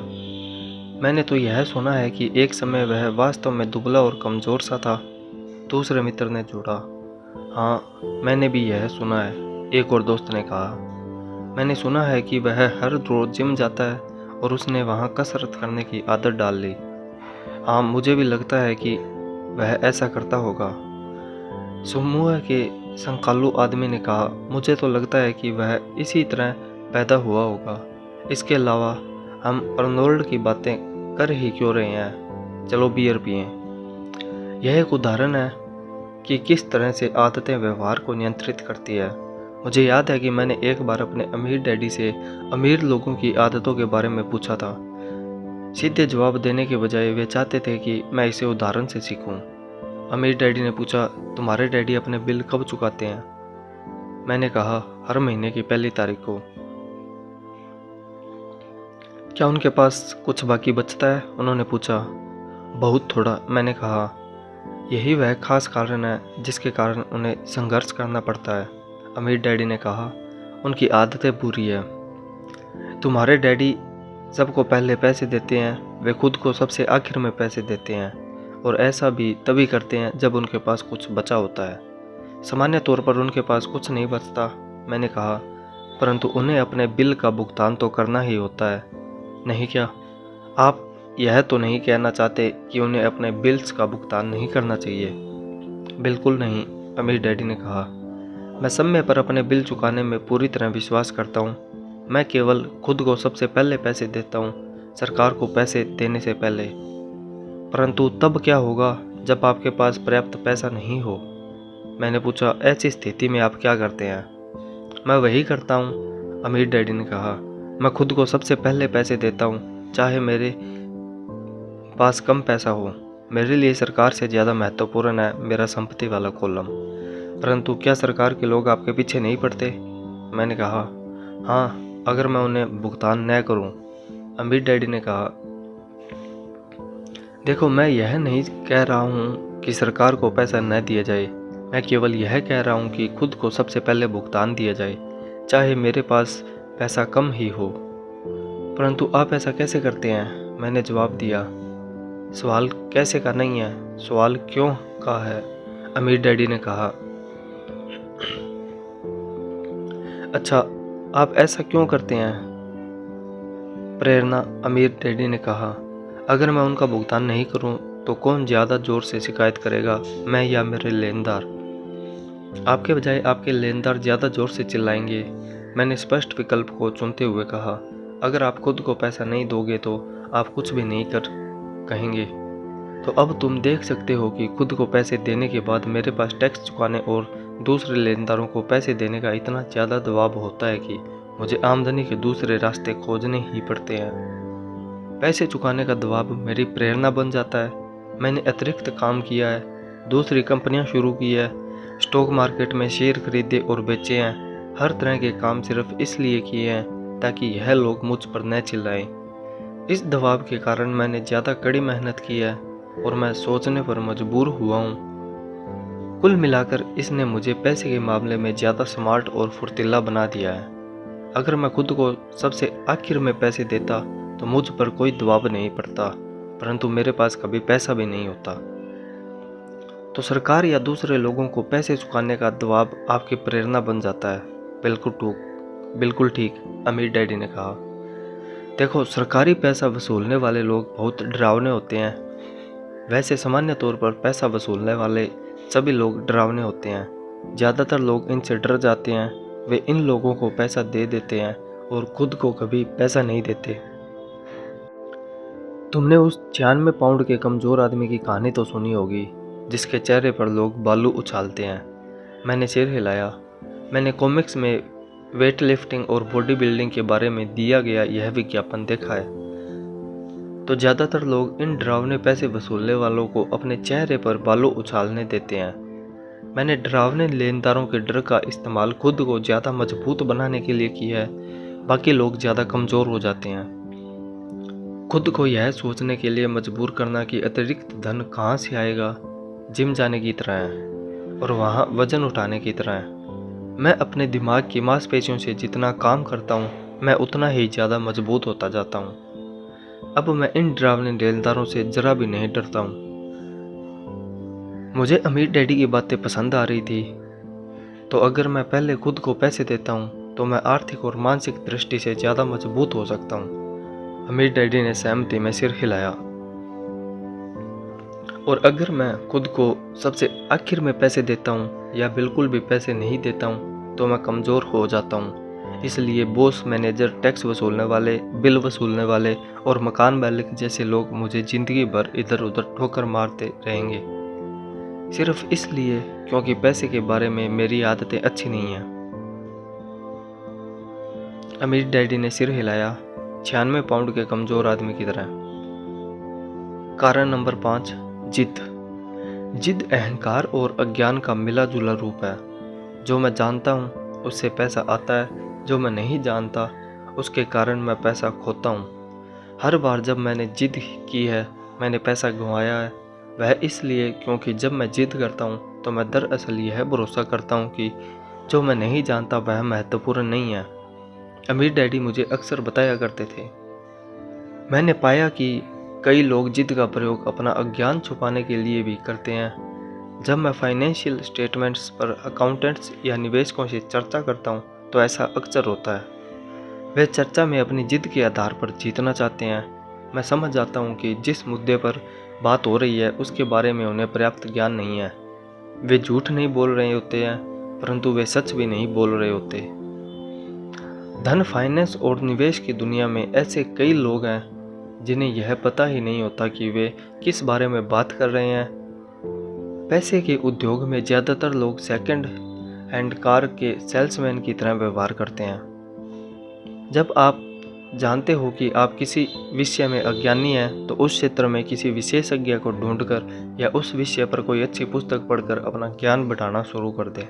मैंने तो यह सुना है कि एक समय वह वास्तव में दुबला और कमज़ोर सा था। दूसरे मित्र ने जोड़ा, हाँ मैंने भी यह सुना है। एक और दोस्त ने कहा, मैंने सुना है कि वह हर रोज़ जिम जाता है और उसने वहाँ कसरत करने की आदत डाल ली। हाँ मुझे भी लगता है कि वह ऐसा करता होगा। समूह के संकालू आदमी ने कहा, मुझे तो लगता है कि वह इसी तरह पैदा हुआ होगा। इसके अलावा हम अर्नोल्ड की बातें कर ही क्यों रहे हैं, चलो बियर पिएं। यह एक उदाहरण है कि किस तरह से आदतें व्यवहार को नियंत्रित करती है। मुझे याद है कि मैंने एक बार अपने अमीर डैडी से अमीर लोगों की आदतों के बारे में पूछा था। सीधे जवाब देने के बजाय वे चाहते थे कि मैं इसे उदाहरण से सीखूं। अमीर डैडी ने पूछा, तुम्हारे डैडी अपने बिल कब चुकाते हैं? मैंने कहा, हर महीने की पहली तारीख को। क्या उनके पास कुछ बाकी बचता है? उन्होंने पूछा। बहुत थोड़ा, मैंने कहा। यही वह खास कारण है जिसके कारण उन्हें संघर्ष करना पड़ता है। अमीर डैडी ने कहा, उनकी आदतें बुरी है। तुम्हारे डैडी सबको पहले पैसे देते हैं, वे खुद को सबसे आखिर में पैसे देते हैं, और ऐसा भी तभी करते हैं जब उनके पास कुछ बचा होता है। सामान्य तौर पर उनके पास कुछ नहीं बचता। मैंने कहा, परंतु उन्हें अपने बिल का भुगतान तो करना ही होता है, नहीं क्या? आप यह तो नहीं कहना चाहते कि उन्हें अपने बिल्स का भुगतान नहीं करना चाहिए? बिल्कुल नहीं, अमीर डैडी ने कहा। मैं समय पर अपने बिल चुकाने में पूरी तरह विश्वास करता हूँ। मैं केवल खुद को सबसे पहले पैसे देता हूँ, सरकार को पैसे देने से पहले। परंतु तब क्या होगा जब आपके पास पर्याप्त पैसा नहीं हो? मैंने पूछा, ऐसी स्थिति में आप क्या करते हैं? मैं वही करता हूँ, अमीर डैडी ने कहा। मैं खुद को सबसे पहले पैसे देता हूँ, चाहे मेरे पास कम पैसा हो। मेरे लिए सरकार से ज़्यादा महत्वपूर्ण है मेरा संपत्ति वाला कॉलम। परंतु क्या सरकार के लोग आपके पीछे नहीं पड़ते? मैंने कहा, हाँ, अगर मैं उन्हें भुगतान न करूं। अमीर डैडी ने कहा, देखो मैं यह नहीं कह रहा हूं कि सरकार को पैसा न दिया जाए। मैं केवल यह कह रहा हूं कि खुद को सबसे पहले भुगतान दिया जाए, चाहे मेरे पास पैसा कम ही हो। परंतु आप ऐसा कैसे करते हैं? मैंने जवाब दिया, सवाल कैसे का नहीं है, सवाल क्यों का है। अमीर डैडी ने कहा, अच्छा आप ऐसा क्यों करते हैं? प्रेरणा, अमीर डैडी ने कहा, अगर मैं उनका भुगतान नहीं करूं तो कौन ज़्यादा ज़ोर से शिकायत करेगा, मैं या मेरे लेनदार? आपके बजाय आपके लेनदार ज़्यादा ज़ोर से चिल्लाएंगे। मैंने स्पष्ट विकल्प को चुनते हुए कहा, अगर आप खुद को पैसा नहीं दोगे तो आप कुछ भी नहीं कर कहेंगे। तो अब तुम देख सकते हो कि खुद को पैसे देने के बाद मेरे पास टैक्स चुकाने और दूसरे लेनदारों को पैसे देने का इतना ज़्यादा दबाव होता है कि मुझे आमदनी के दूसरे रास्ते खोजने ही पड़ते हैं। पैसे चुकाने का दबाव मेरी प्रेरणा बन जाता है। मैंने अतिरिक्त काम किया है, दूसरी कंपनियां शुरू की है, स्टॉक मार्केट में शेयर खरीदे और बेचे हैं। हर तरह के काम सिर्फ इसलिए किए हैं ताकि यह लोग मुझ पर न चिल्लाएं। इस दबाव के कारण मैंने ज़्यादा कड़ी मेहनत की है और मैं सोचने पर मजबूर हुआ हूँ। कुल मिलाकर इसने मुझे पैसे के मामले में ज़्यादा स्मार्ट और फुर्तीला बना दिया है। अगर मैं खुद को सबसे आखिर में पैसे देता तो मुझ पर कोई दबाव नहीं पड़ता, परंतु मेरे पास कभी पैसा भी नहीं होता। तो सरकार या दूसरे लोगों को पैसे चुकाने का दबाव आपकी प्रेरणा बन जाता है। बिल्कुल ठीक, अमीर डैडी ने कहा। देखो, सरकारी पैसा वसूलने वाले लोग बहुत डरावने होते हैं। वैसे सामान्य तौर पर पैसा वसूलने वाले सभी लोग डरावने होते हैं। ज़्यादातर लोग इनसे डर जाते हैं। वे इन लोगों को पैसा दे देते हैं और खुद को कभी पैसा नहीं देते। तुमने उस 96 पाउंड के कमज़ोर आदमी की कहानी तो सुनी होगी, जिसके चेहरे पर लोग बालू उछालते हैं। मैंने सिर हिलाया। मैंने कॉमिक्स में वेट लिफ्टिंग और बॉडी बिल्डिंग के बारे में दिया गया यह विज्ञापन देखा है। तो ज़्यादातर लोग इन डरावने पैसे वसूलने वालों को अपने चेहरे पर बालू उछालने देते हैं। मैंने डरावने लेनदारों के डर का इस्तेमाल खुद को ज़्यादा मजबूत बनाने के लिए किया है। बाकी लोग ज़्यादा कमज़ोर हो जाते हैं। खुद को यह सोचने के लिए मजबूर करना कि अतिरिक्त धन कहाँ से आएगा, जिम जाने की तरह है और वहाँ वज़न उठाने की तरह है। मैं अपने दिमाग की मांसपेशियों से जितना काम करता हूँ, मैं उतना ही ज़्यादा मजबूत होता जाता हूँ। अब मैं इन डरावने लेनदारों से ज़रा भी नहीं डरता हूँ। मुझे अमीर डैडी की बातें पसंद आ रही थी। तो अगर मैं पहले खुद को पैसे देता हूँ तो मैं आर्थिक और मानसिक दृष्टि से ज़्यादा मजबूत हो सकता हूँ। अमीर डैडी ने सहमति में सिर हिलाया। और अगर मैं खुद को सबसे आखिर में पैसे देता हूँ या बिल्कुल भी पैसे नहीं देता हूँ तो मैं कमज़ोर हो जाता हूँ। इसलिए बॉस, मैनेजर, टैक्स वसूलने वाले, बिल वसूलने वाले और मकान मालिक जैसे लोग मुझे ज़िंदगी भर इधर उधर ठोकर मारते रहेंगे, सिर्फ इसलिए क्योंकि पैसे के बारे में मेरी आदतें अच्छी नहीं हैं। अमीर डैडी ने सिर हिलाया, 96 पाउंड के कमज़ोर आदमी की तरह। कारण नंबर 5, जिद। जिद अहंकार और अज्ञान का मिला जुला रूप है। जो मैं जानता हूँ उससे पैसा आता है, जो मैं नहीं जानता उसके कारण मैं पैसा खोता हूँ। हर बार जब मैंने जिद की है मैंने पैसा गंवाया है। वह इसलिए क्योंकि जब मैं जिद करता हूँ तो मैं दरअसल यह भरोसा करता हूँ कि जो मैं नहीं जानता वह महत्वपूर्ण नहीं है। अमीर डैडी मुझे अक्सर बताया करते थे। मैंने पाया कि कई लोग जिद का प्रयोग अपना अज्ञान छुपाने के लिए भी करते हैं। जब मैं फाइनेंशियल स्टेटमेंट्स पर अकाउंटेंट्स या निवेशकों से चर्चा करता हूँ तो ऐसा अक्सर होता है। वे चर्चा में अपनी जिद के आधार पर जीतना चाहते हैं। मैं समझ जाता हूँ कि जिस मुद्दे पर बात हो रही है उसके बारे में उन्हें पर्याप्त ज्ञान नहीं है। वे झूठ नहीं बोल रहे होते हैं, परंतु वे सच भी नहीं बोल रहे होते। धन, फाइनेंस और निवेश की दुनिया में ऐसे कई लोग हैं जिन्हें यह पता ही नहीं होता कि वे किस बारे में बात कर रहे हैं। पैसे के उद्योग में ज़्यादातर लोग सेकंड हैंड कार के सेल्समैन की तरह व्यवहार करते हैं। जब आप जानते हो कि आप किसी विषय में अज्ञानी हैं तो उस क्षेत्र में किसी विशेषज्ञ को ढूंढकर या उस विषय पर कोई अच्छी पुस्तक पढ़कर अपना ज्ञान बढ़ाना शुरू कर दें।